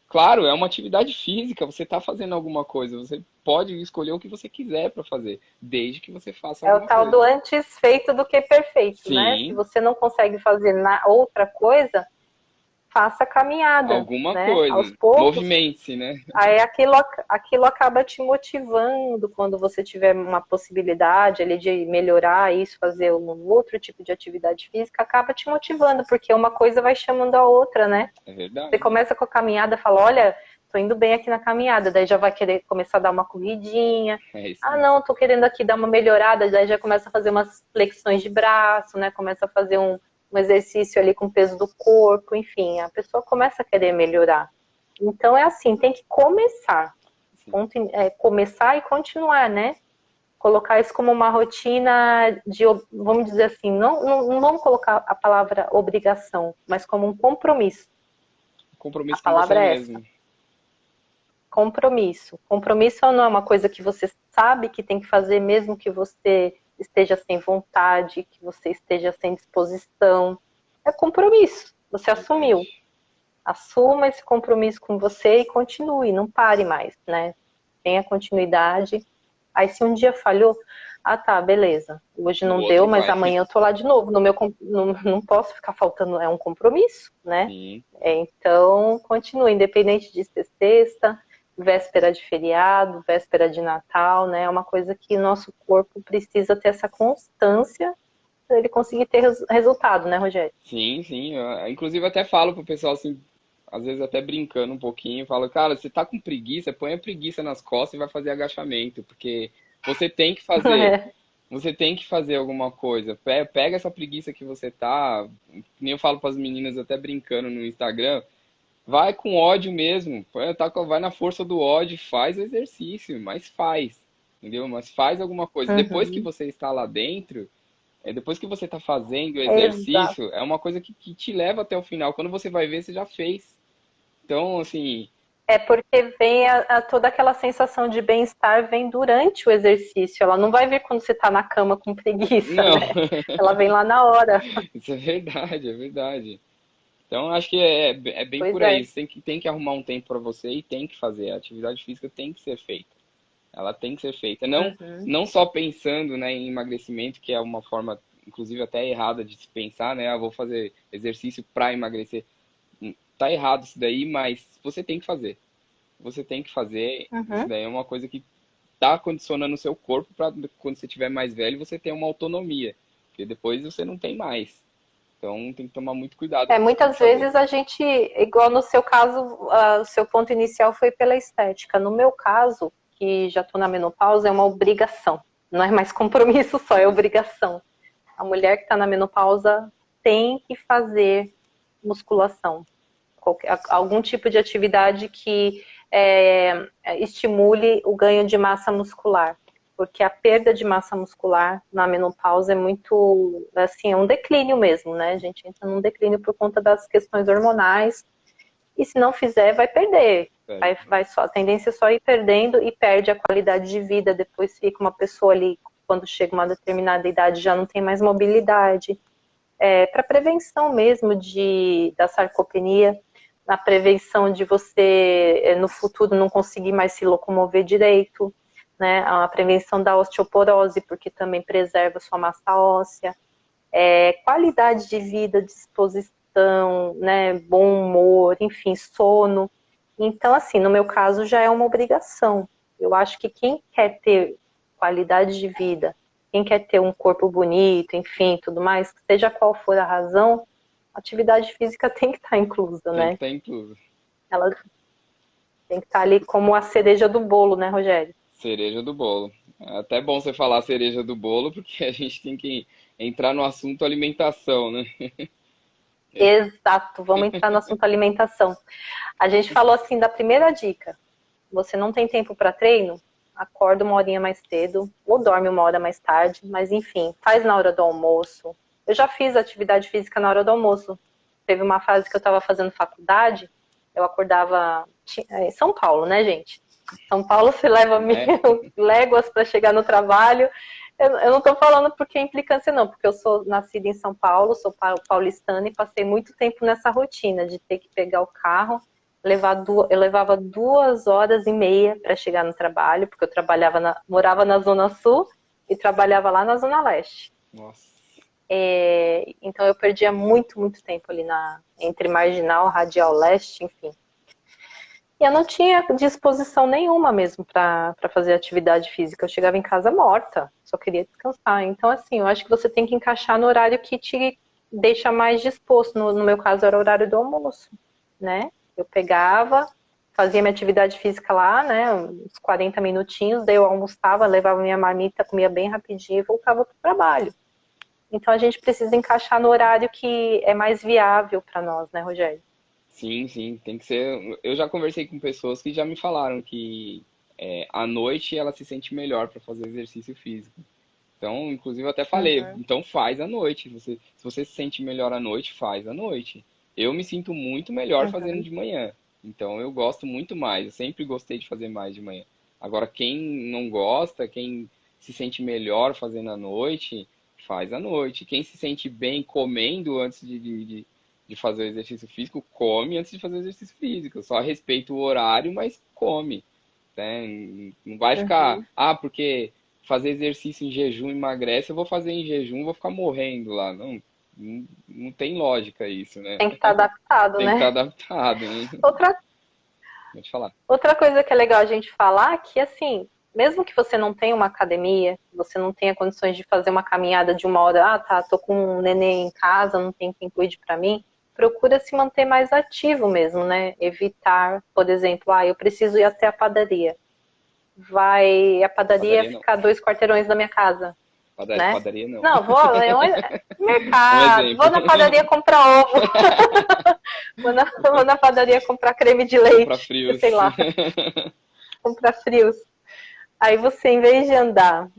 claro, é uma atividade física. Você está fazendo alguma coisa. Você pode escolher o que você quiser para fazer, desde que você faça É o alguma tal do coisa. antes feito do que perfeito, né? Se Sim, você não consegue fazer outra coisa, faça a caminhada, alguma né? Aos coisa. poucos, Movimente-se, né? aí aquilo acaba te motivando quando você tiver uma possibilidade ali de melhorar isso, fazer um outro tipo de atividade física, acaba te motivando, porque uma coisa vai chamando a outra, né? É Você verdade. começa com a caminhada, fala, olha, tô indo bem aqui na caminhada, daí já vai querer começar a dar uma corridinha. É isso Ah, mesmo. não, tô querendo aqui dar uma melhorada, daí já começa a fazer umas flexões de braço, né? Começa a fazer um exercício ali com o peso do corpo, enfim, a pessoa começa a querer melhorar. Então é assim, tem que começar. Sim. Começar e continuar, né? Colocar isso como uma rotina de, vamos dizer assim, não vamos colocar a palavra obrigação, mas como um compromisso. A Compromisso com você palavra é essa. mesmo. Compromisso. Compromisso não é uma coisa que você sabe que tem que fazer, mesmo que você esteja sem vontade, que você esteja sem disposição. É compromisso. Você Verdade. assumiu. Assuma esse compromisso com você e continue, não pare mais, né? Tenha continuidade. Aí se um dia falhou, ah tá, beleza. Hoje No não deu, outro mas vai. amanhã eu tô lá de novo. Não posso ficar faltando, é um compromisso, né? Sim, Então, continue, independente de ser sexta, véspera de feriado, véspera de Natal, né? É uma coisa que nosso corpo precisa ter essa constância para ele conseguir ter resultado, né, Rogério? sim, sim. Inclusive até falo pro pessoal assim, às vezes até brincando um pouquinho, falo, cara, você tá com preguiça, põe a preguiça nas costas e vai fazer agachamento, porque você tem que fazer, É. você tem que fazer alguma coisa. Pega essa preguiça que você tá, nem eu falo para as meninas até brincando no Instagram, vai com ódio mesmo, vai na força do ódio, faz o exercício, mas faz, entendeu? Mas faz alguma coisa. Depois que Uhum. você está lá dentro, depois que você está fazendo o Exato. exercício, é uma coisa que te leva até o final. Quando você vai ver, você já fez. Então, assim, É porque vem toda aquela sensação de bem-estar vem durante o exercício. Ela não vai vir quando você está na cama com preguiça, não, né? Ela vem lá na hora. isso é verdade, é verdade. Então, acho que é bem Pois por aí. é. Você tem que arrumar um tempo para você e tem que fazer. A atividade física tem que ser feita. Ela tem que ser feita. Não, Uhum. não só pensando, né, em emagrecimento, que é uma forma. inclusive até errada de se pensar, né? Ah, vou fazer exercício para emagrecer. Tá errado isso daí, mas você tem que fazer. Você tem que fazer. Isso Uhum. daí é uma coisa que tá condicionando o seu corpo para quando você tiver mais velho você ter uma autonomia, porque depois você não tem mais. Então tem que tomar muito cuidado com o que você tem que Muitas fazer. vezes a gente, igual no seu caso, o seu ponto inicial foi pela estética. No meu caso, que já estou na menopausa, é uma obrigação. Não é mais compromisso só, é obrigação. A mulher que está na menopausa tem que fazer musculação. Algum tipo de atividade que estimule o ganho de massa muscular. Porque a perda de massa muscular na menopausa é muito, assim, é um declínio mesmo, né? A gente entra num declínio por conta das questões hormonais. E se não fizer, vai perder. Sério. A tendência é só ir perdendo e perde a qualidade de vida. Depois fica uma pessoa ali, quando chega uma determinada idade, já não tem mais mobilidade. Para prevenção mesmo da sarcopenia, na prevenção de você, no futuro, não conseguir mais se locomover direito, né? A prevenção da osteoporose, porque também preserva sua massa óssea, qualidade de vida, disposição, né? Bom humor, enfim, sono. Então, assim, no meu caso, já é uma obrigação. Eu acho que quem quer ter qualidade de vida, quem quer ter um corpo bonito, enfim, tudo mais, seja qual for a razão, a atividade física tem que estar inclusa, Tem que né? estar incluso. Ela tem que estar ali como a cereja do bolo, né, Rogério? Cereja do bolo. É até bom você falar cereja do bolo, porque a gente tem que entrar no assunto alimentação, né? Exato, vamos entrar no assunto alimentação. A gente falou assim da primeira dica. Você não tem tempo para treino? Acorda uma horinha mais cedo, ou dorme uma hora mais tarde, mas enfim, faz na hora do almoço. Eu já fiz atividade física na hora do almoço. Teve uma fase que eu estava fazendo faculdade, eu acordava em São Paulo, né, gente? São Paulo se leva mil É, léguas para chegar no trabalho. Eu não estou falando porque é implicância, não, porque eu sou nascida em São Paulo, sou paulistana e passei muito tempo nessa rotina de ter que pegar o carro, eu levava 2 horas e meia para chegar no trabalho, porque eu morava na Zona Sul e trabalhava lá na Zona Leste. nossa. Então eu perdia muito, muito tempo ali entre Marginal, Radial Leste, enfim. E eu não tinha disposição nenhuma mesmo para fazer atividade física. Eu chegava em casa morta, só queria descansar. Então, assim, eu acho que você tem que encaixar no horário que te deixa mais disposto. No meu caso, era o horário do almoço, né? Eu pegava, fazia minha atividade física lá, né? Uns 40 minutinhos, daí eu almoçava, levava minha marmita, comia bem rapidinho e voltava para o trabalho. Então, a gente precisa encaixar no horário que é mais viável para nós, né, Rogério? Sim, sim, tem que ser. Eu já conversei com pessoas que já me falaram que à noite ela se sente melhor para fazer exercício físico. Então, inclusive, eu até falei, Uhum, então faz à noite. Se você se sente melhor à noite, faz à noite. Eu me sinto muito melhor fazendo uhum. de manhã. Então, eu gosto muito mais. Eu sempre gostei de fazer mais de manhã. Agora, quem não gosta, quem se sente melhor fazendo à noite, faz à noite. Quem se sente bem comendo antes de fazer o exercício físico, come antes de fazer o exercício físico. Só respeita o horário, mas come, né? Não vai ficar, Uhum. porque fazer exercício em jejum emagrece, eu vou fazer em jejum, vou ficar morrendo lá. Não, não tem lógica isso, né? Tem que estar adaptado, Tem que estar né? adaptado, né? Outra Pode falar. Outra coisa que é legal a gente falar é que, assim, mesmo que você não tenha uma academia, você não tenha condições de fazer uma caminhada de 1 hora, tá, tô com um neném em casa, não tem quem cuide para mim, procura se manter mais ativo mesmo, né? Evitar, por exemplo, eu preciso ir até a padaria. A padaria Padaria não. ficar 2 quarteirões da minha casa, né? Padaria não. Não, vou Um mercado, exemplo. vou na padaria comprar ovo, vou na padaria comprar creme de Comprar leite, frios. sei lá, comprar frios. Aí você, em vez de andar,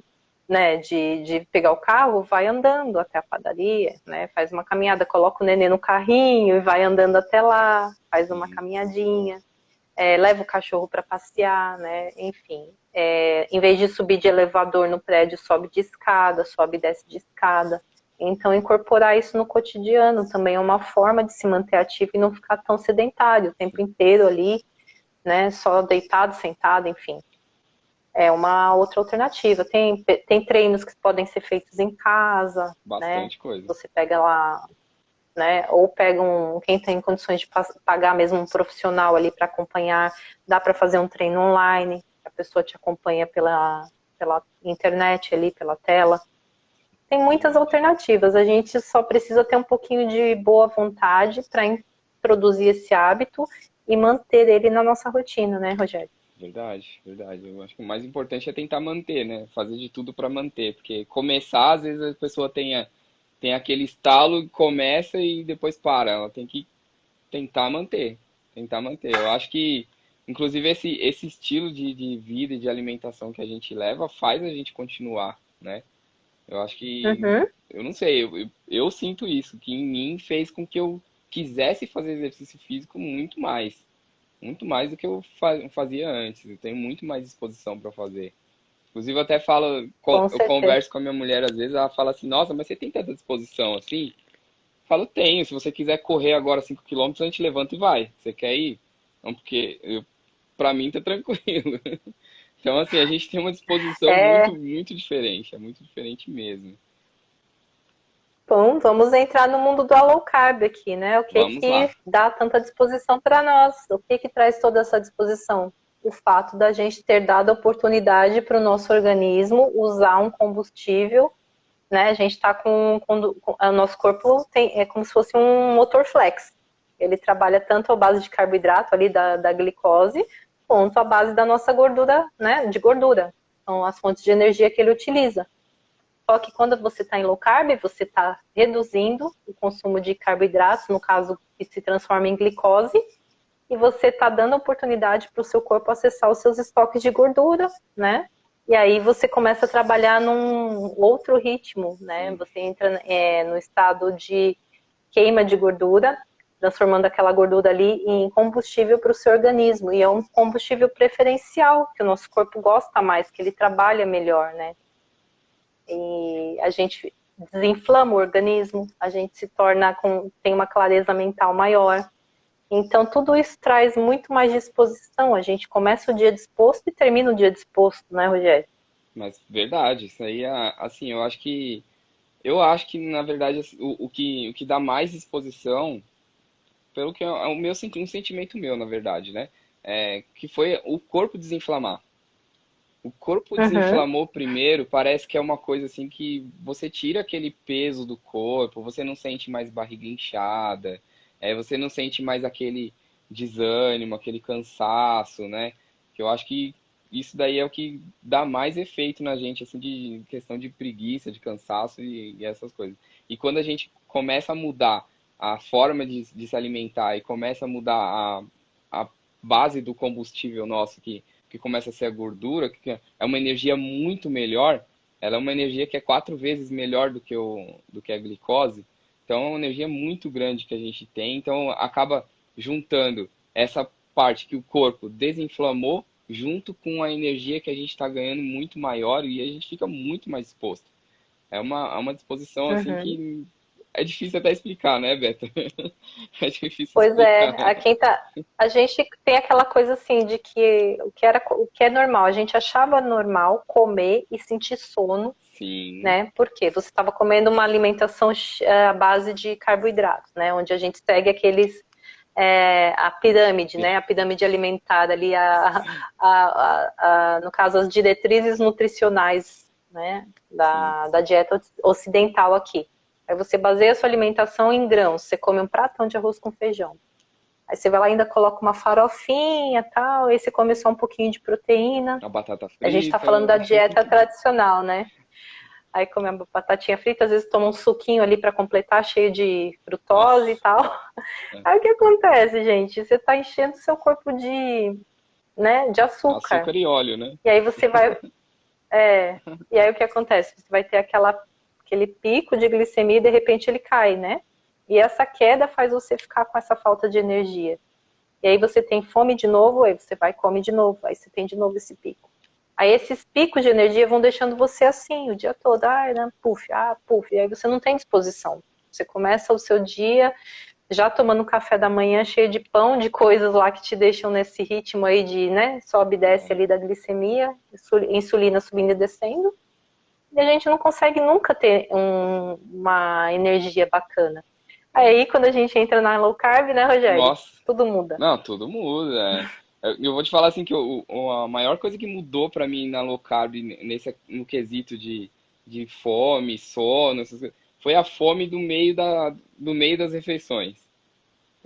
né, de pegar o carro, vai andando até a padaria, né, faz uma caminhada, coloca o nenê no carrinho e vai andando até lá, faz uma Sim. caminhadinha, leva o cachorro para passear, né, enfim. Em vez de subir de elevador no prédio, sobe de escada, sobe e desce de escada. Então, incorporar isso no cotidiano também é uma forma de se manter ativo e não ficar tão sedentário o tempo inteiro ali, né, só deitado, sentado, enfim. é uma outra alternativa. Tem treinos que podem ser feitos em casa, né? Bastante coisa. Você pega lá, né? Ou pega quem tem condições de pagar mesmo um profissional ali para acompanhar, dá para fazer um treino online, a pessoa te acompanha pela internet ali, pela tela. Tem muitas alternativas, a gente só precisa ter um pouquinho de boa vontade para introduzir esse hábito e manter ele na nossa rotina, né, Rogério? Verdade, verdade. Eu acho que o mais importante é tentar manter, né? Fazer de tudo para manter, porque começar, às vezes a pessoa tem aquele estalo, começa e depois para. Ela tem que tentar manter, tentar manter. Eu acho que, inclusive, esse estilo de vida e de alimentação que a gente leva faz a gente continuar, né? Eu acho que, Uhum. eu não sei, eu sinto isso, que em mim fez com que eu quisesse fazer exercício físico muito mais do que eu fazia antes. Eu tenho muito mais disposição para fazer. Inclusive, eu até falo, Com eu certeza. converso com a minha mulher às vezes, ela fala assim: Nossa, mas você tem tanta disposição assim? Eu falo: Tenho. Se você quiser correr agora 5 quilômetros, a gente levanta e vai. Você quer ir? Não, porque pra mim tá tranquilo. Então, assim, a gente tem uma disposição É, muito diferente. É muito diferente mesmo. bom, vamos entrar no mundo do low carb aqui, né? O que Vamos que lá. dá tanta disposição para nós? O que que traz toda essa disposição? O fato da gente ter dado a oportunidade para o nosso organismo usar um combustível, né? A gente está o nosso corpo é como se fosse um motor flex. Ele trabalha tanto à base de carboidrato ali da glicose, quanto à base da nossa gordura, né? De gordura. São as fontes de energia que ele utiliza. Só que quando você está em low carb, você está reduzindo o consumo de carboidratos, no caso que se transforma em glicose, e você está dando oportunidade para o seu corpo acessar os seus estoques de gordura, né? E aí você começa a trabalhar num outro ritmo, né? Sim. Você entra no estado de queima de gordura, transformando aquela gordura ali em combustível para o seu organismo. E é um combustível preferencial, que o nosso corpo gosta mais, que ele trabalha melhor, né? E a gente desinflama o organismo, a gente tem uma clareza mental maior. Então, tudo isso traz muito mais disposição. A gente começa o dia disposto e termina o dia disposto, né, Rogério? Mas verdade, isso aí é, assim, eu acho que na verdade assim, o que dá mais disposição, pelo que é o meu um sentimento meu, na verdade, né? Que foi o corpo desinflamar. O corpo Uhum, desinflamou primeiro, parece que é uma coisa assim que você tira aquele peso do corpo, você não sente mais barriga inchada, você não sente mais aquele desânimo, aquele cansaço, né? Que eu acho que isso daí é o que dá mais efeito na gente, assim, de questão de preguiça, de cansaço e essas coisas. E quando a gente começa a mudar a forma de se alimentar e começa a mudar a base do combustível nosso, que começa a ser a gordura, que é uma energia muito melhor, ela é uma energia que é 4 vezes melhor do que a glicose, então é uma energia muito grande que a gente tem, então acaba juntando essa parte que o corpo desinflamou junto com a energia que a gente está ganhando muito maior e a gente fica muito mais exposto. É uma disposição assim uhum. que é difícil até explicar, né, Beto? É difícil Pois explicar. é, a gente tem aquela coisa assim de que o que é normal, a gente achava normal comer e sentir sono, Sim, né? Porque você estava comendo uma alimentação à base de carboidratos, né? Onde a gente segue a pirâmide, né? A pirâmide alimentar ali, no caso, as diretrizes nutricionais, né? sim. Da dieta ocidental aqui. Aí você baseia a sua alimentação em grãos, você come um pratão de arroz com feijão. Aí você vai lá e ainda coloca uma farofinha e tal, aí você come só um pouquinho de proteína. A batata A gente está frita. falando da dieta tradicional, né? Aí come a batatinha frita, às vezes toma um suquinho ali para completar, cheio de frutose e Nossa, tal. é. Aí o que acontece, gente? Você está enchendo seu corpo né, de açúcar. Açúcar e óleo, né? E aí você vai. E aí o que acontece? Você vai ter aquele pico de glicemia e de repente ele cai, né? E essa queda faz você ficar com essa falta de energia. E aí você tem fome de novo, aí você vai e come de novo, aí você tem de novo esse pico. Aí esses picos de energia vão deixando você assim o dia todo, né, puf, puf, e aí você não tem disposição. Você começa o seu dia já tomando café da manhã cheio de pão, de coisas lá que te deixam nesse ritmo aí de, né, sobe e desce ali da glicemia, insulina subindo e descendo, e a gente não consegue nunca ter uma energia bacana. Aí, quando a gente entra na low carb, né, Rogério? Nossa, Tudo muda. não, tudo muda. Eu vou te falar assim que a maior coisa que mudou pra mim na low carb, no quesito de fome, sono, essas coisas, foi a fome do meio das refeições.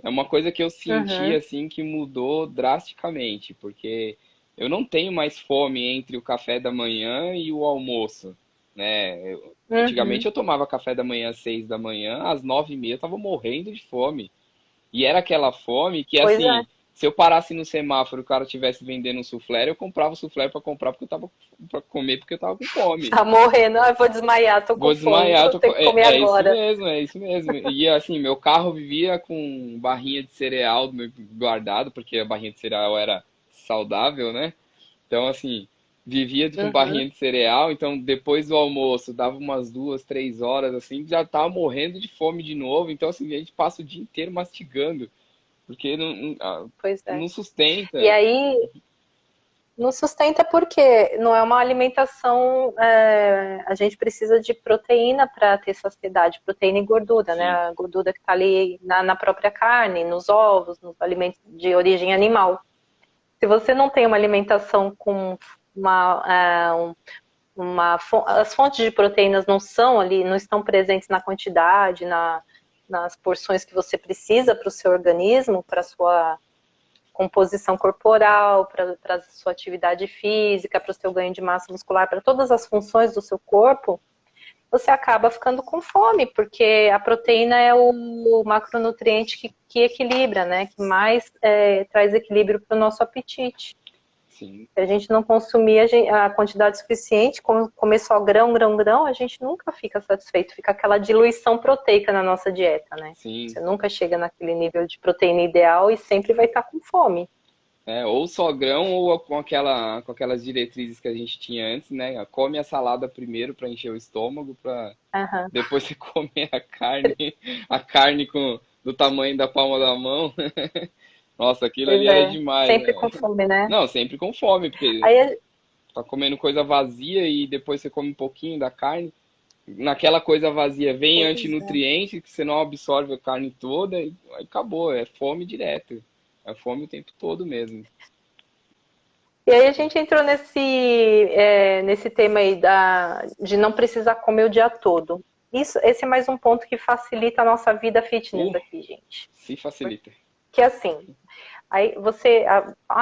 É uma coisa que eu senti Uhum, assim que mudou drasticamente, porque eu não tenho mais fome entre o café da manhã e o almoço, né? Antigamente uhum. eu tomava café da manhã às 6 da manhã, às 9h30 eu tava morrendo de fome. E era aquela fome que, Pois é. assim, se eu parasse no semáforo e o cara estivesse vendendo um soufflé, eu comprava o soufflé pra comprar porque eu tava pra comer porque eu tava com fome. Tá morrendo, ai, vou desmaiar, tô com Vou fome, desmaiar, vou ter que comer é isso agora. mesmo, é isso mesmo. E assim, meu carro vivia com barrinha de cereal guardado, porque a barrinha de cereal era saudável, né? Então, assim, vivia com Uhum. barrinha de cereal, então depois do almoço, dava umas 2, 3 horas, assim, já tava morrendo de fome de novo. Então, assim, a gente passa o dia inteiro mastigando. Porque Pois é. não E sustenta. aí, não sustenta porque não é uma alimentação. A gente precisa de proteína para ter saciedade, proteína e gordura, né? Sim, A gordura que está ali na própria carne, nos ovos, nos alimentos de origem animal. Se você não tem uma alimentação com uma, as fontes de proteínas não são ali, não estão presentes na quantidade, nas porções que você precisa para o seu organismo, para a sua composição corporal, para a sua atividade física, para o seu ganho de massa muscular, para todas as funções do seu corpo, você acaba ficando com fome, porque a proteína é o macronutriente que equilibra, né? Que mais traz equilíbrio para o nosso apetite. sim, Se a gente não consumir a quantidade suficiente, comer só grão, grão, grão, a gente nunca fica satisfeito. Fica aquela diluição proteica na nossa dieta, né? sim. Você nunca chega naquele nível de proteína ideal e sempre vai estar com fome. É, ou só grão ou com aquelas diretrizes que a gente tinha antes, né? Come a salada primeiro para encher o estômago, para Aham. depois você comer a carne do tamanho da palma da mão. Nossa, aquilo Pois ali era é, demais, sempre né? com fome, né? Não, sempre com fome, porque Aí, tá comendo coisa vazia e depois você come um pouquinho da carne. Naquela coisa vazia vem pois é. antinutriente que você não absorve a carne toda e aí acabou, é fome direto. É fome o tempo todo mesmo. E aí a gente entrou nesse tema aí de não precisar comer o dia todo. Esse é mais um ponto que facilita a nossa vida fitness Uh, aqui, gente. se facilita. Que assim, aí você,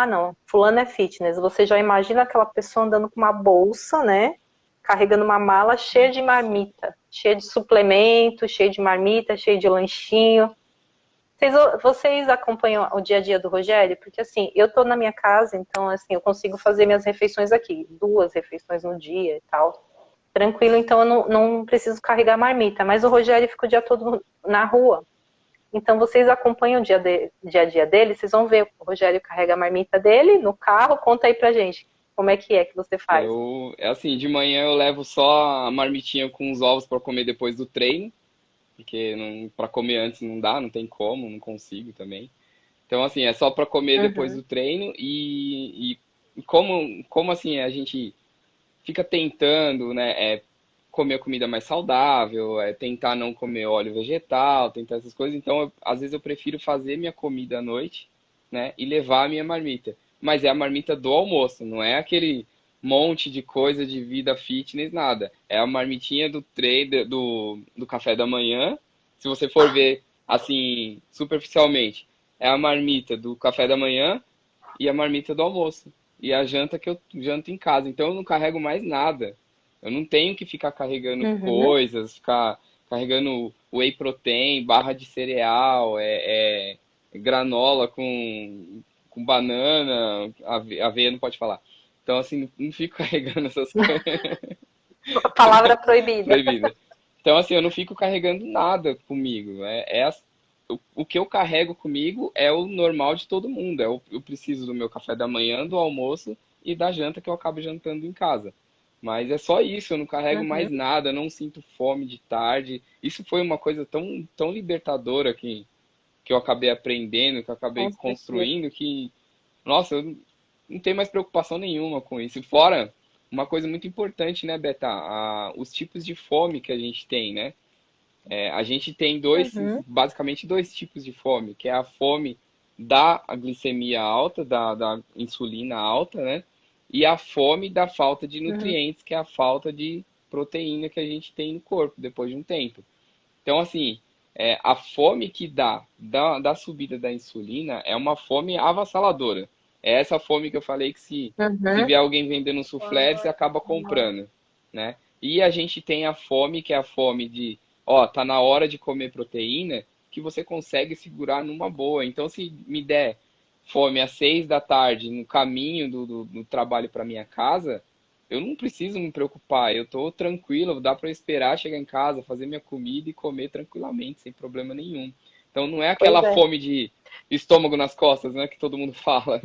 não, fulano é fitness. Você já imagina aquela pessoa andando com uma bolsa, né? Carregando uma mala cheia de marmita, cheia de suplemento, cheia de marmita, cheia de lanchinho. Vocês acompanham o dia a dia do Rogério? Porque assim, eu tô na minha casa, então assim, eu consigo fazer minhas refeições aqui, 2 refeições no dia e tal. Tranquilo, então eu não preciso carregar marmita. Mas o Rogério fica o dia todo na rua. Então, vocês acompanham o dia a dia dele, vocês vão ver o Rogério carrega a marmita dele no carro. Conta aí pra gente como é que você faz. É assim, de manhã eu levo só a marmitinha com os ovos para comer depois do treino, porque não, para comer antes não dá, não tem como, não consigo também. Então, assim, é só para comer depois Uhum, do treino e como assim a gente fica tentando, né, comer comida mais saudável, tentar não comer óleo vegetal, tentar essas coisas. Então, às vezes eu prefiro fazer minha comida à noite, né, e levar a minha marmita. Mas é a marmita do almoço, não é aquele monte de coisa de vida fitness, nada. É a marmitinha do treino, do café da manhã. Se você for ver assim, superficialmente, é a marmita do café da manhã e a marmita do almoço. E a janta que eu janto em casa. Então eu não carrego mais nada. Eu não tenho que ficar carregando uhum. coisas, ficar carregando whey protein, barra de cereal, granola com banana, aveia não pode falar. Então, assim, não fico carregando essas coisas Palavra proibida. proibidas. Então, assim, eu não fico carregando nada comigo. O que eu carrego comigo é o normal de todo mundo. Eu preciso do meu café da manhã, do almoço e da janta que eu acabo jantando em casa. Mas é só isso, eu não carrego mais Uhum. nada, não sinto fome de tarde. Isso foi uma coisa tão libertadora que eu acabei aprendendo, que eu acabei Com certeza. construindo, que, nossa, eu não tenho mais preocupação nenhuma com isso. Fora uma coisa muito importante, né, Beta? Os tipos de fome que a gente tem, né? A gente tem Uhum, basicamente dois tipos de fome, que é a fome da glicemia alta, da insulina alta, né? E a fome da falta de uhum, nutrientes, que é a falta de proteína que a gente tem no corpo depois de um tempo. Então, assim, a fome que da subida da insulina é uma fome avassaladora. É essa fome que eu falei que se uhum. vier alguém vendendo um soufflé, você acaba comprando, né? E a gente tem a fome, que é a fome de, ó, tá na hora de comer proteína, que você consegue segurar numa boa. Então, se me der fome às 6 da tarde, no caminho do trabalho para minha casa, eu não preciso me preocupar, eu tô tranquilo, dá para esperar chegar em casa, fazer minha comida e comer tranquilamente, sem problema nenhum. Então não é Pois aquela é. fome de estômago nas costas, né, que todo mundo fala.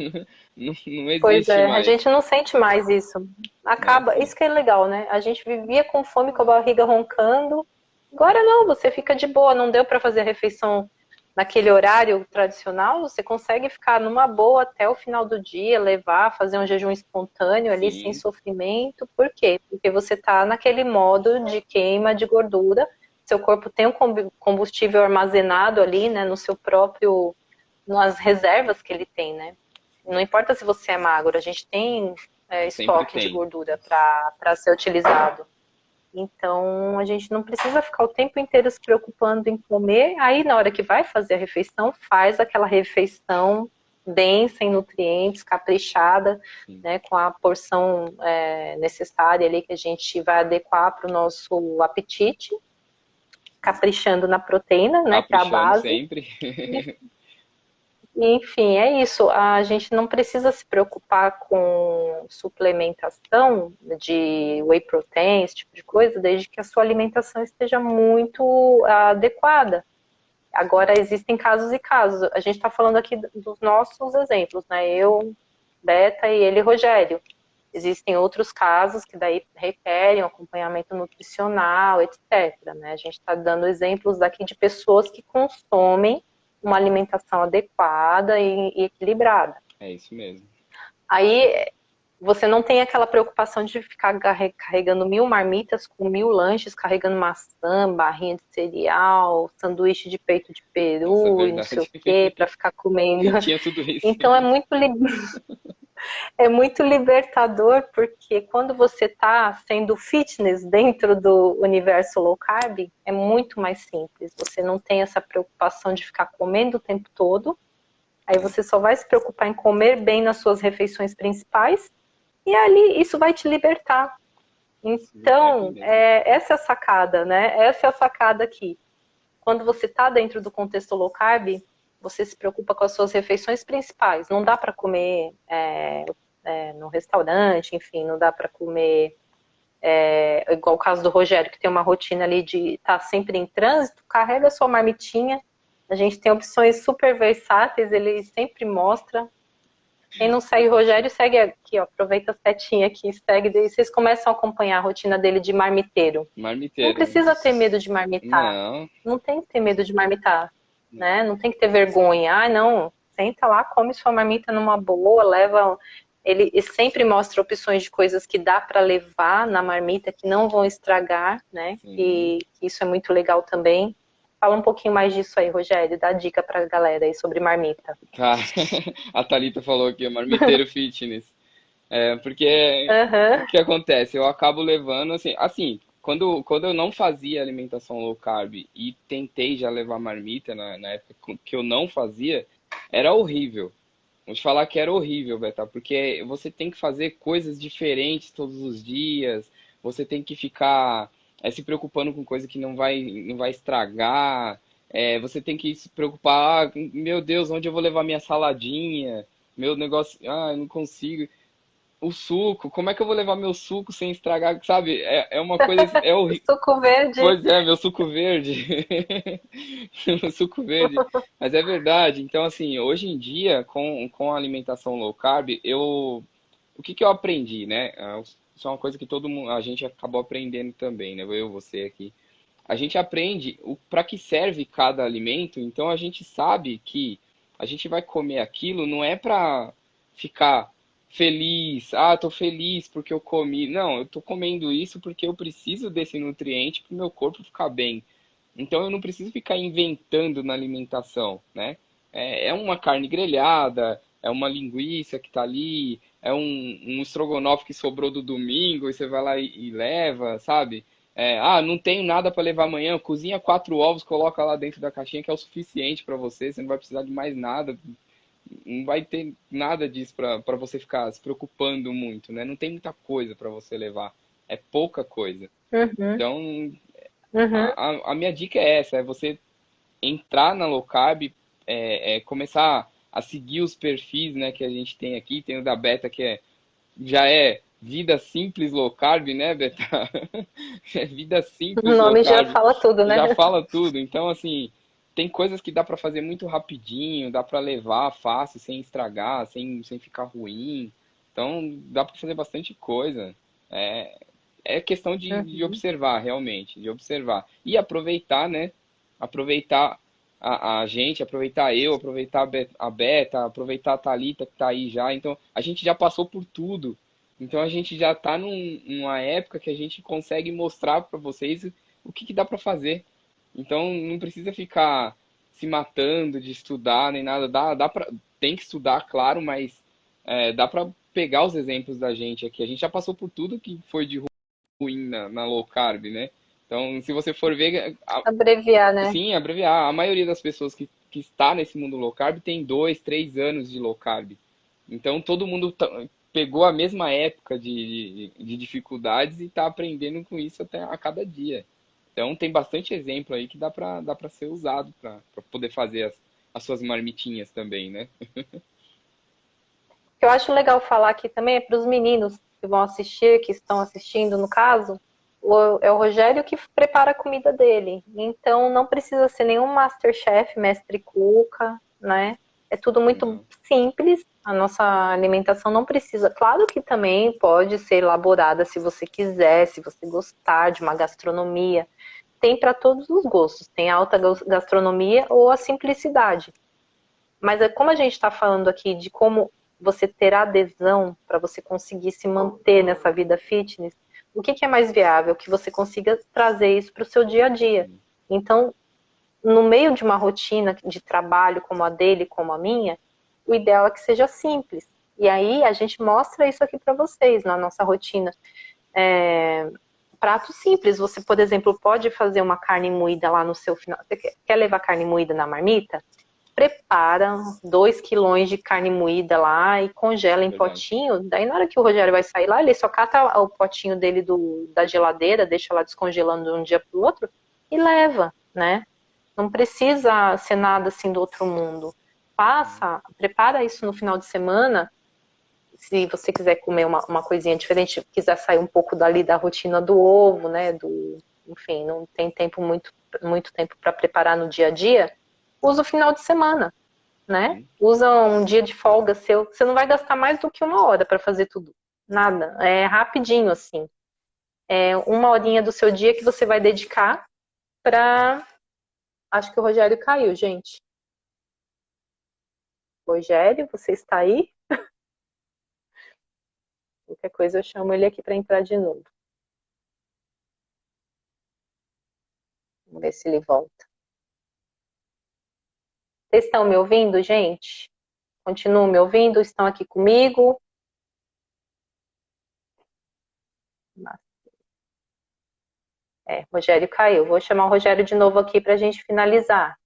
Não Pois existe é, a mais. gente não sente mais isso. É, Acaba, sim, isso que é legal, né? A gente vivia com fome, com a barriga roncando. Agora não, você fica de boa, não deu para fazer a refeição naquele horário tradicional, você consegue ficar numa boa até o final do dia, levar, fazer um jejum espontâneo ali sem sim, sofrimento. Por quê? Porque você está naquele modo de queima de gordura, seu corpo tem um combustível armazenado ali, né, no seu próprio, nas reservas que ele tem, né? Não importa se você é magro, a gente tem sempre estoque de tem. gordura para ser utilizado. Então, a gente não precisa ficar o tempo inteiro se preocupando em comer. Aí, na hora que vai fazer a refeição, faz aquela refeição densa em nutrientes, caprichada, Sim. né, com a porção necessária ali que a gente vai adequar para o nosso apetite, caprichando na proteína, né, que é a Caprichando base. sempre. Enfim, é isso. A gente não precisa se preocupar com suplementação de whey protein, esse tipo de coisa, desde que a sua alimentação esteja muito adequada. Agora, existem casos e casos. A gente está falando aqui dos nossos exemplos, né? Eu, Beta e ele, Rogério. Existem outros casos que daí requerem um acompanhamento nutricional, etc. Né? A gente está dando exemplos daqui de pessoas que consomem uma alimentação adequada e equilibrada. É isso mesmo. Aí você não tem aquela preocupação de ficar carregando 1.000 marmitas com 1.000 lanches, carregando maçã, barrinha de cereal, sanduíche de peito de Nossa, é peru e não sei o verdade. quê, para ficar comendo. Tinha tudo isso. Então é muito libertador, porque quando você está sendo fitness dentro do universo low carb, é muito mais simples. Você não tem essa preocupação de ficar comendo o tempo todo. Aí É, você só vai se preocupar em comer bem nas suas refeições principais. E ali isso vai te libertar. liberta Então, mesmo. essa é a sacada, né? Essa é a sacada aqui. Quando você está dentro do contexto low carb, você se preocupa com as suas refeições principais. Não dá para comer no restaurante, enfim, não dá para comer igual o caso do Rogério, que tem uma rotina ali de estar sempre em trânsito, carrega a sua marmitinha. A gente tem opções super versáteis, ele sempre mostra. Quem não segue o Rogério, segue aqui, ó. Aproveita a setinha aqui, segue, daí vocês começam a acompanhar a rotina dele de marmiteiro. Não Marmiteiro. precisa ter medo de marmitar. Não, Não tem que ter medo de marmitar, né? Não tem que ter vergonha. Ah, não, senta lá, come sua marmita numa boa, leva. Ele sempre mostra opções de coisas que dá para levar na marmita que não vão estragar, né? sim. Que isso é muito legal também. Fala um pouquinho mais disso aí, Rogério. Dá dica para a galera aí sobre marmita. Tá. A Thalita falou aqui, marmiteiro fitness. Porque o Aham. que acontece? Eu acabo levando assim, quando eu não fazia alimentação low carb e tentei já levar marmita na época que eu não fazia, era horrível. Vou te falar que era horrível, Beta, porque você tem que fazer coisas diferentes todos os dias, você tem que ficar se preocupando com coisa que não vai estragar, você tem que se preocupar, meu Deus, onde eu vou levar minha saladinha? Meu negócio, eu não consigo. O suco, como é que eu vou levar meu suco sem estragar, sabe? É uma coisa, é O horrível. suco verde. Pois é, meu suco verde. Meu suco verde. Mas é verdade. Então, assim, hoje em dia, com a alimentação low carb, o que que eu aprendi, né? Isso é uma coisa que todo mundo, a gente acabou aprendendo também, né? Eu, você aqui. a gente aprende para que serve cada alimento, então a gente sabe que a gente vai comer aquilo não é para ficar feliz, ah, tô feliz porque eu comi. Não, eu tô comendo isso porque eu preciso desse nutriente para o meu corpo ficar bem. Então eu não preciso ficar inventando na alimentação, né? É uma carne grelhada, é uma linguiça que tá ali, é um estrogonofe que sobrou do domingo e você vai lá e leva, sabe? Não tenho nada para levar amanhã, cozinha 4 ovos, coloca lá dentro da caixinha que é o suficiente para você, você não vai precisar de mais nada, não vai ter nada disso para você ficar se preocupando muito, né? Não tem muita coisa para você levar, é pouca coisa. Uhum, Então, uhum. a minha dica é essa, é você entrar na low carb, começar a seguir os perfis, né, que a gente tem aqui. Tem o da Beta, que já é vida simples low carb, né, Beta? É vida O simples low nome já carb, fala tudo, né? já fala tudo. Então, assim, tem coisas que dá para fazer muito rapidinho, dá para levar fácil, sem estragar, sem ficar ruim. Então, dá para fazer bastante coisa. É, é questão de Uhum. observar, realmente, de observar. E aproveitar, né? Aproveitar a gente, aproveitar eu, aproveitar a Beta, aproveitar a Thalita que tá aí já. Então, a gente já passou por tudo. Então, a gente já tá numa época que a gente consegue mostrar para vocês o que dá para fazer. Então, não precisa ficar se matando de estudar nem nada. Tem que estudar, claro, mas dá para pegar os exemplos da gente aqui. A gente já passou por tudo que foi de ruim na low carb, né? Então, se você for ver, Abreviar, né? sim, abreviar, a maioria das pessoas que está nesse mundo low carb tem 2, 3 anos de low carb. Então, todo mundo pegou a mesma época de dificuldades e está aprendendo com isso até a cada dia. Então, tem bastante exemplo aí que dá para ser usado para poder fazer as suas marmitinhas também, né? O que eu acho legal falar aqui também é para os meninos que vão assistir, que estão assistindo, no caso, é o Rogério que prepara a comida dele. Então não precisa ser nenhum Masterchef, mestre cuca, né? É tudo muito Não. simples. A nossa alimentação não precisa. Claro que também pode ser elaborada se você quiser, se você gostar de uma gastronomia. Tem para todos os gostos. Tem a alta gastronomia ou a simplicidade. Mas é como a gente está falando aqui de como você ter adesão para você conseguir se manter nessa vida fitness, o que é mais viável? Que você consiga trazer isso para o seu dia a dia. Então, no meio de uma rotina de trabalho como a dele, como a minha, o ideal é que seja simples. E aí a gente mostra isso aqui para vocês na nossa rotina. Prato simples. Você, por exemplo, pode fazer uma carne moída lá no seu final. Você quer levar carne moída na marmita? Prepara 2 quilões de carne moída lá e congela em Verdade. potinho. Daí na hora que o Rogério vai sair lá, ele só cata o potinho dele da geladeira, deixa lá descongelando de um dia para o outro e leva, né? Não precisa ser nada assim do outro mundo. Prepara isso no final de semana. Se você quiser comer uma coisinha diferente, quiser sair um pouco dali da rotina do ovo, né? Enfim, não tem tempo muito tempo para preparar no dia a dia, usa o final de semana, né? Sim. Usa um dia de folga seu. Você não vai gastar mais do que 1 hora para fazer tudo. Nada. É rapidinho, assim. É 1 horinha do seu dia que você vai dedicar para. Acho que o Rogério caiu, gente. Rogério, você está aí? Qualquer coisa eu chamo ele aqui para entrar de novo. Vamos ver se ele volta. Vocês estão me ouvindo, gente? Continuam me ouvindo? Estão aqui comigo? Rogério caiu. Vou chamar o Rogério de novo aqui para a gente finalizar.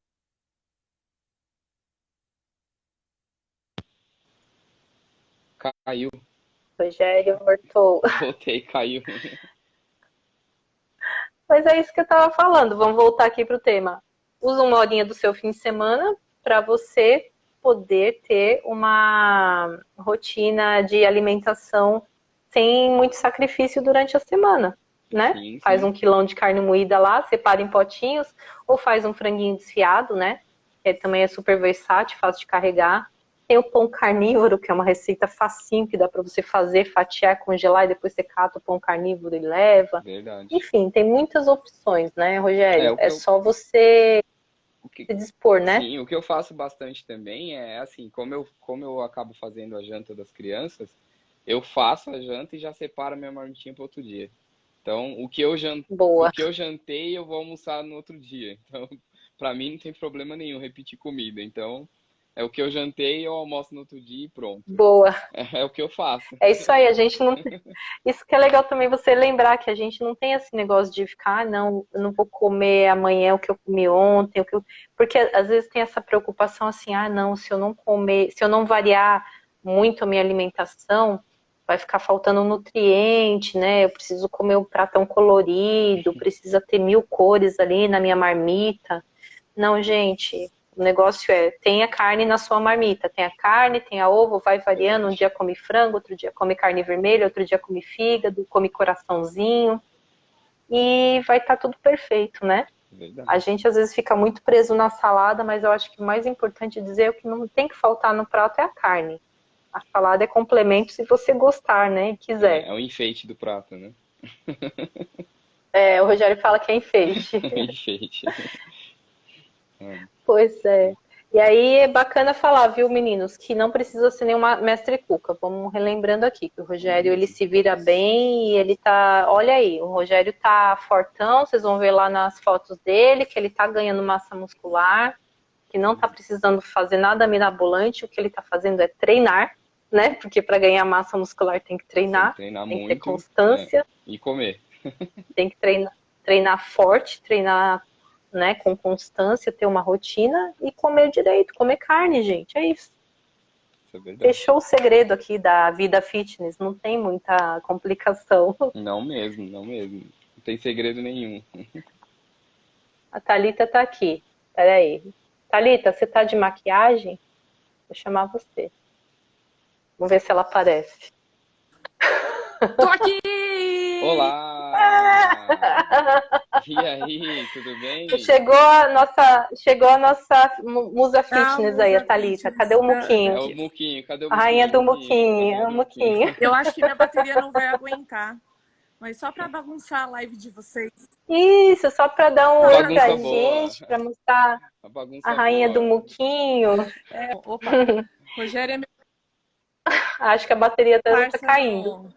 Caiu. Rogério voltou. Voltei, caiu. Mas é isso que eu estava falando. Vamos voltar aqui para o tema. Usa 1 horinha do seu fim de semana para você poder ter uma rotina de alimentação sem muito sacrifício durante a semana, né? Sim, Faz sim. 1 quilão de carne moída lá, separa em potinhos, ou faz um franguinho desfiado, né? Que também é super versátil, fácil de carregar. tem o pão carnívoro, que é uma receita facinho, que dá para você fazer, fatiar, congelar, e depois você cata o pão carnívoro e leva. Verdade. Enfim, tem muitas opções, né, Rogério? O que Só você o que, se dispor, né? sim, o que eu faço bastante também é assim, como eu acabo fazendo a janta das crianças, eu faço a janta e já separo a minha marmitinha para outro dia. Então, o Boa. que eu jantei, eu vou almoçar no outro dia. Então, para mim não tem problema nenhum repetir comida. Então, é o que eu jantei, eu almoço no outro dia e pronto. Boa. É o que eu faço. É isso aí, a gente não tem... Isso que é legal também você lembrar que a gente não tem esse negócio de ficar, não, eu não vou comer amanhã o que eu comi ontem, porque às vezes tem essa preocupação assim, não, se eu não comer, se eu não variar muito a minha alimentação, vai ficar faltando nutriente, né? Eu preciso comer um pratão colorido, precisa ter 1000 cores ali na minha marmita. Não, gente, o negócio tem a carne na sua marmita, tem a carne, tem a ovo, vai variando, um dia come frango, outro dia come carne vermelha, outro dia come fígado, come coraçãozinho, e vai estar tudo perfeito, né? Verdade. A gente às vezes fica muito preso na salada, mas eu acho que o mais importante dizer é que não tem que faltar no prato é a carne. A salada é complemento se você gostar, né, e quiser. É o enfeite do prato, né? O Rogério fala que é enfeite. É o enfeite. Pois é. E aí é bacana falar, viu, meninos, que não precisa ser nenhuma mestre cuca. Vamos relembrando aqui que o Rogério, ele se vira bem e ele tá... Olha aí, o Rogério tá fortão, vocês vão ver lá nas fotos dele, que ele tá ganhando massa muscular, que não tá precisando fazer nada mirabolante, o que ele tá fazendo é treinar, né? Porque para ganhar massa muscular tem que treinar, treinar tem que muito, ter constância. E comer. Tem que treinar forte, treinar, né, com constância, ter uma rotina e comer direito, comer carne, gente, é isso. Isso é verdade. Fechou o segredo aqui da vida fitness, não tem muita complicação. Não mesmo, não mesmo. Não tem segredo nenhum. A Thalita tá aqui, peraí. Thalita, você tá de maquiagem? Vou chamar você. Vamos ver se ela aparece. Tô aqui! Olá! E aí, tudo bem? Chegou a nossa musa fitness aí, a Thalita. Cadê o É Muquinho? o Muquinho, cadê o A Muquinho? rainha do Cadê Muquinho, o o Muquinho. Eu acho que minha bateria não vai aguentar. Mas só pra bagunçar a live de vocês. Isso, só para dar um oi pra Bagunça boa. gente, para mostrar A bagunça a rainha boa. do Muquinho. Opa, Rogério é meu Acho que a bateria dela tá parça caindo.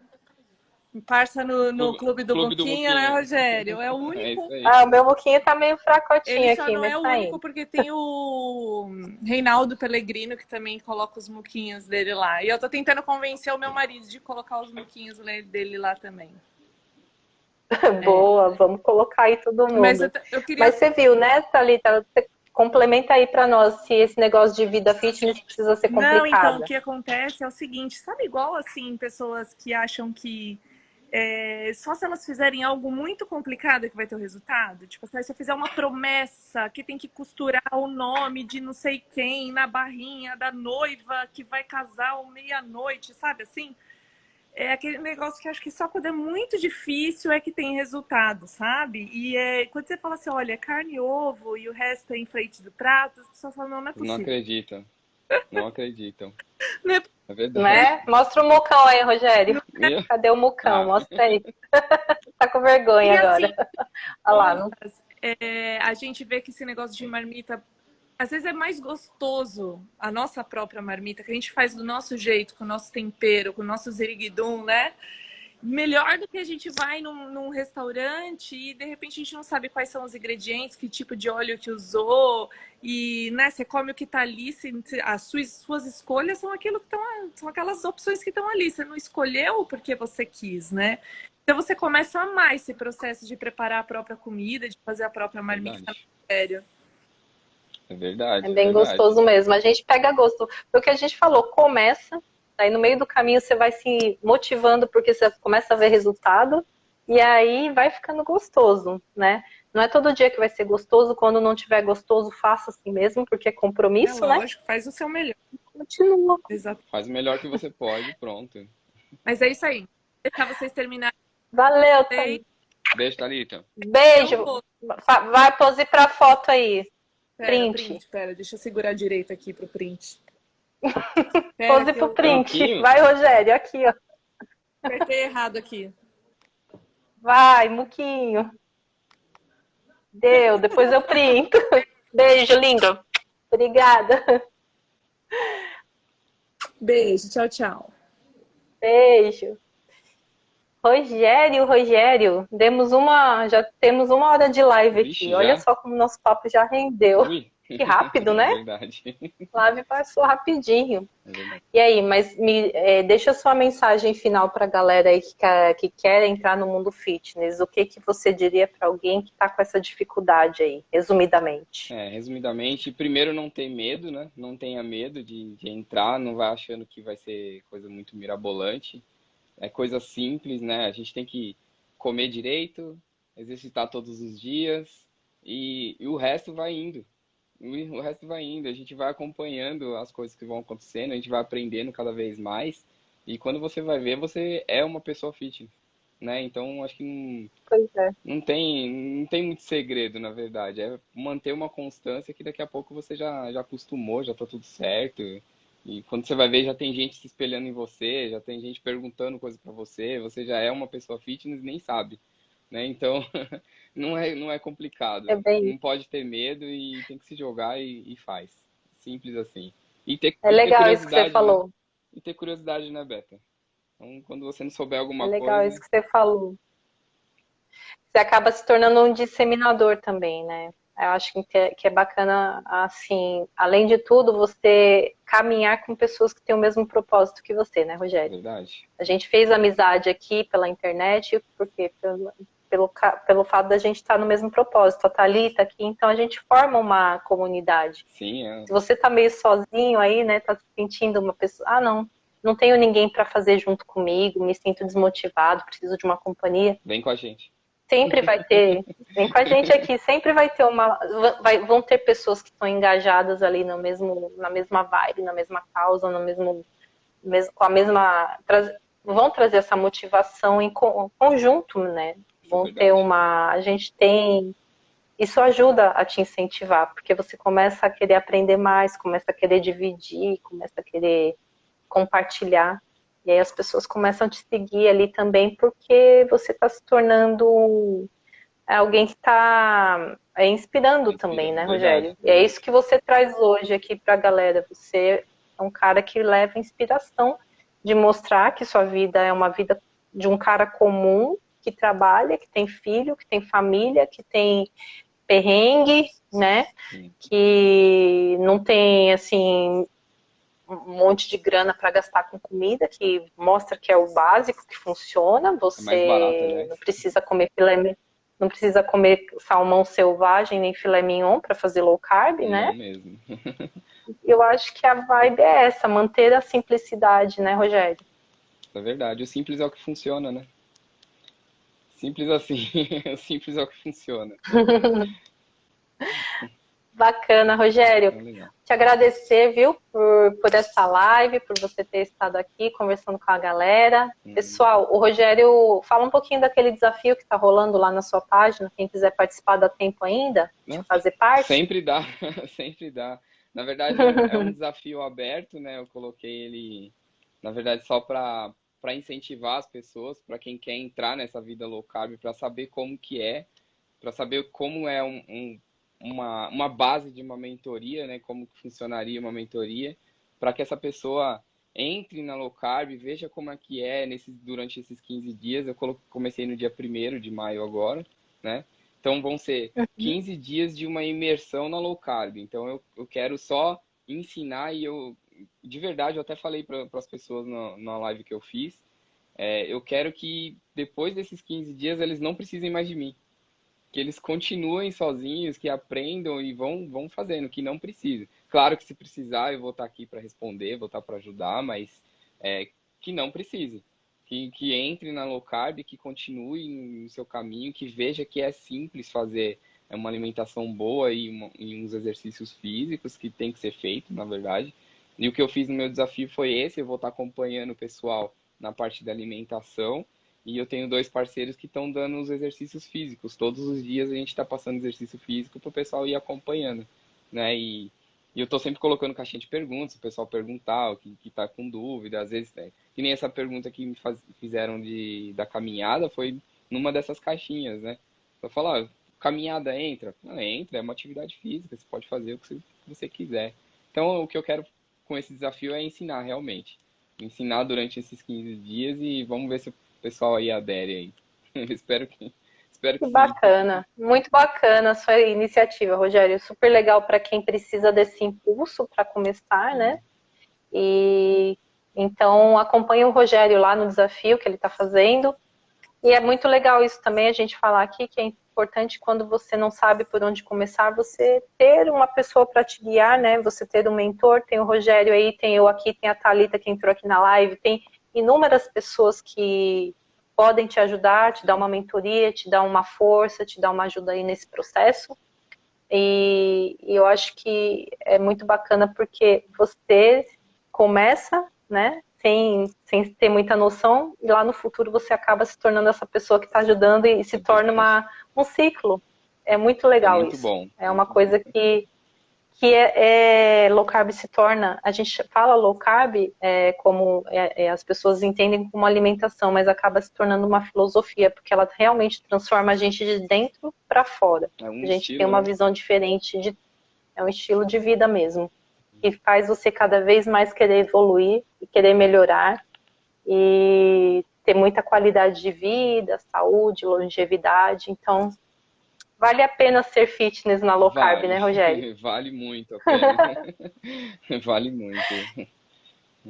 no Clube do Clube do Muquinha, né, Muquinho. Rogério? É o É único. isso aí. O meu Muquinho tá meio fracotinho Ele só aqui, não é mas o tá único indo. porque tem o Reinaldo Pellegrino que também coloca os muquinhos dele lá. E eu tô tentando convencer o meu marido de colocar os muquinhos dele lá também. Boa, vamos colocar aí todo mundo. Mas eu queria... Mas você viu, né, Thalita? Você complementa aí para nós se esse negócio de vida fitness precisa ser complicado. Não, então, o que acontece é o seguinte, sabe igual, assim, pessoas que acham que só se elas fizerem algo muito complicado que vai ter o resultado? Tipo, se eu fizer uma promessa que tem que costurar o nome de não sei quem na barrinha da noiva que vai casar à meia-noite, sabe assim? É aquele negócio que acho que só quando é muito difícil é que tem resultado, sabe? E quando você fala assim, olha, carne e ovo e o resto é enfeite do prato, as pessoas falam, não é possível. Não acreditam. Não acreditam. Não é... É verdade. Né? Mostra o mucão aí, Rogério. Cadê o mucão? Mostra aí. Tá com vergonha agora. Assim, olha lá. Não... a gente vê que esse negócio de marmita às vezes é mais gostoso a nossa própria marmita, que a gente faz do nosso jeito, com o nosso tempero, com o nosso ziriguidum, né? Melhor do que a gente vai num restaurante e de repente a gente não sabe quais são os ingredientes, que tipo de óleo que usou, e né, você come o que tá ali, as suas escolhas são aquilo que são aquelas opções que estão ali. Você não escolheu porque você quis, né? Então você começa a amar esse processo de preparar a própria comida, de fazer a própria marmita sério. É verdade. É bem gostoso mesmo. A gente pega gosto. Foi o que a gente falou, começa, aí no meio do caminho você vai se motivando porque você começa a ver resultado e aí vai ficando gostoso, né? Não é todo dia que vai ser gostoso, quando não tiver gostoso, faça assim mesmo, porque é compromisso, né? Lógico, faz o seu melhor. Continua. Exato. Faz o melhor que você pode, pronto. Mas é isso aí. Vou deixar vocês terminarem. Valeu, Thalita. Beijo, Thalita. Beijo. Vai pose pra foto aí. Print. Pera, deixa eu segurar direito aqui pro print. Pera Pose que pro eu É print. Muquinho? Vai, Rogério, aqui, ó. apertei errado aqui. Vai, Muquinho. Deu, depois eu printo. Beijo, lindo. Obrigada. Beijo, tchau, tchau. Beijo. Rogério, já temos 1 hora de live aqui. Vixe, Olha já? só como nosso papo já rendeu. Ui, Que rápido, é né? verdade. Live passou rapidinho. É verdade. E aí, mas deixa sua mensagem final para a galera aí que quer entrar no mundo fitness. O que você diria para alguém que está com essa dificuldade aí, resumidamente? Resumidamente, primeiro não ter medo, né? Não tenha medo de entrar, não vai achando que vai ser coisa muito mirabolante. É coisa simples, né? A gente tem que comer direito, exercitar todos os dias e o resto vai indo. O resto vai indo, a gente vai acompanhando as coisas que vão acontecendo, a gente vai aprendendo cada vez mais. E quando você vai ver, você é uma pessoa fitness, né? Então, acho que Pois é. não tem muito segredo, na verdade. É manter uma constância que daqui a pouco você já acostumou, já tá tudo certo. E quando você vai ver, já tem gente se espelhando em você, já tem gente perguntando coisa pra você, você já é uma pessoa fitness e nem sabe, né? Então, não é complicado. É bem Não isso. pode ter medo e tem que se jogar e faz. Simples assim. É E ter legal isso que você curiosidade, né? falou. E ter curiosidade, né, Beta? Então, quando você não souber É alguma legal isso coisa, que você falou. Você acaba se tornando um disseminador também, né? Eu acho que é bacana, assim, além de tudo, você caminhar com pessoas que têm o mesmo propósito que você, né, é Rogério? verdade. A gente fez amizade aqui pela internet, porque pelo fato da gente estar no mesmo propósito. A Thalita aqui, então a gente forma uma comunidade. Sim, Se você tá meio sozinho aí, né, tá se sentindo uma pessoa, não tenho ninguém para fazer junto comigo, me sinto desmotivado, preciso de uma companhia. vem com a gente. Sempre vai ter, vem com a gente aqui, sempre vai ter vão ter pessoas que estão engajadas ali na mesma vibe, na mesma causa, com a mesma, vão trazer essa motivação em conjunto, né? Isso é Vão ter verdade. a gente tem, isso ajuda a te incentivar, porque você começa a querer aprender mais, começa a querer dividir, começa a querer compartilhar. E aí as pessoas começam a te seguir ali também, porque você está se tornando alguém que está inspirando também, Inspirando, né, verdade, Rogério? E é verdade. isso que você traz hoje aqui para a galera. Você é um cara que leva inspiração de mostrar que sua vida é uma vida de um cara comum, que trabalha, que tem filho, que tem família, que tem perrengue, né? Sim. Que não tem, assim, um monte de grana para gastar com comida, que mostra que é o básico que funciona. É mais barato, Você aliás. não precisa comer filé, não precisa comer salmão selvagem nem filé mignon para fazer low carb, Não né? mesmo. Eu acho que a vibe é essa, manter a simplicidade, né, Rogério? É verdade. O simples é o que funciona, né? Simples assim. O simples é o que funciona. Bacana, Rogério. Então, legal. Te agradecer, viu, por essa live, por você ter estado aqui conversando com a galera. Uhum. Pessoal, o Rogério fala um pouquinho daquele desafio que está rolando lá na sua página. Quem quiser participar, dá tempo ainda de Não, fazer parte. sempre dá, sempre dá. Na verdade, é um desafio aberto, né? Eu coloquei ele, na verdade, só para incentivar as pessoas, para quem quer entrar nessa vida low carb, para saber como que é, para saber como é uma base de uma mentoria, né? Como que funcionaria uma mentoria, para que essa pessoa entre na low carb, veja como é que é durante esses 15 dias. Eu comecei no dia 1º de maio agora, né? Então vão ser 15 dias de uma imersão na low carb. Então eu quero só ensinar e de verdade, eu até falei para as pessoas na live que eu fiz, eu quero que depois desses 15 dias eles não precisem mais de mim, que eles continuem sozinhos, que aprendam e vão fazendo, que não precisa. Claro que se precisar, eu vou estar aqui para responder, vou estar para ajudar, mas que não precise. Que entre na low carb, que continue no seu caminho, que veja que é simples fazer uma alimentação boa e uns exercícios físicos que tem que ser feito, na verdade. E o que eu fiz no meu desafio foi esse, eu vou estar acompanhando o pessoal na parte da alimentação e eu tenho 2 parceiros que estão dando os exercícios físicos. Todos os dias a gente está passando exercício físico para o pessoal ir acompanhando, né? E eu tô sempre colocando caixinha de perguntas, o pessoal perguntar, o que tá com dúvida, às vezes, né? Que nem essa pergunta que fizeram da caminhada foi numa dessas caixinhas, né? Eu falo, caminhada entra? Não, entra, é uma atividade física, você pode fazer o que você quiser. Então, o que eu quero com esse desafio é ensinar realmente. Ensinar durante esses 15 dias e vamos ver se o pessoal aí adere aí. Espero Que que sim. bacana, muito bacana a sua iniciativa, Rogério. Super legal para quem precisa desse impulso para começar, né? E então acompanhe o Rogério lá no desafio que ele está fazendo. E é muito legal isso também, a gente falar aqui, que é importante quando você não sabe por onde começar, você ter uma pessoa para te guiar, né? Você ter um mentor, tem o Rogério aí, tem eu aqui, tem a Thalita que entrou aqui na live, tem inúmeras pessoas que podem te ajudar, te dar uma mentoria, te dar uma força, te dar uma ajuda aí nesse processo. E eu acho que é muito bacana porque você começa, né, sem ter muita noção, e lá no futuro você acaba se tornando essa pessoa que está ajudando e se torna um ciclo. É muito É legal muito isso. bom. É uma coisa que low carb se torna, a gente fala low carb como as pessoas entendem como alimentação, mas acaba se tornando uma filosofia, porque ela realmente transforma a gente de dentro para fora. É um A gente tem estilo, uma né? visão diferente, é um estilo de vida mesmo, que faz você cada vez mais querer evoluir e querer melhorar e ter muita qualidade de vida, saúde, longevidade. Então, vale a pena ser fitness na low carb, Vale, né, Rogério? vale muito a pena. Vale muito.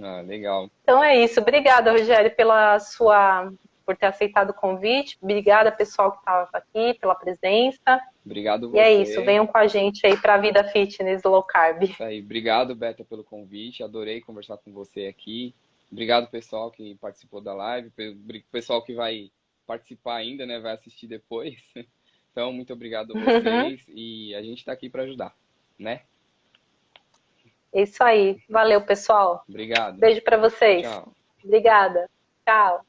Ah, legal. Então é isso. Obrigada, Rogério, por ter aceitado o convite. Obrigada, pessoal que estava aqui, pela presença. Obrigado E é isso. você. Venham com a gente aí para a vida fitness low carb. Isso aí. Obrigado, Beta, pelo convite. Adorei conversar com você aqui. Obrigado, pessoal que participou da live, pessoal que vai participar ainda, né? Vai assistir depois. Então, muito obrigado a vocês e a gente está aqui para ajudar, né? É isso aí. Valeu, pessoal. Obrigado. Beijo para Tchau, vocês. tchau. Obrigada. Tchau.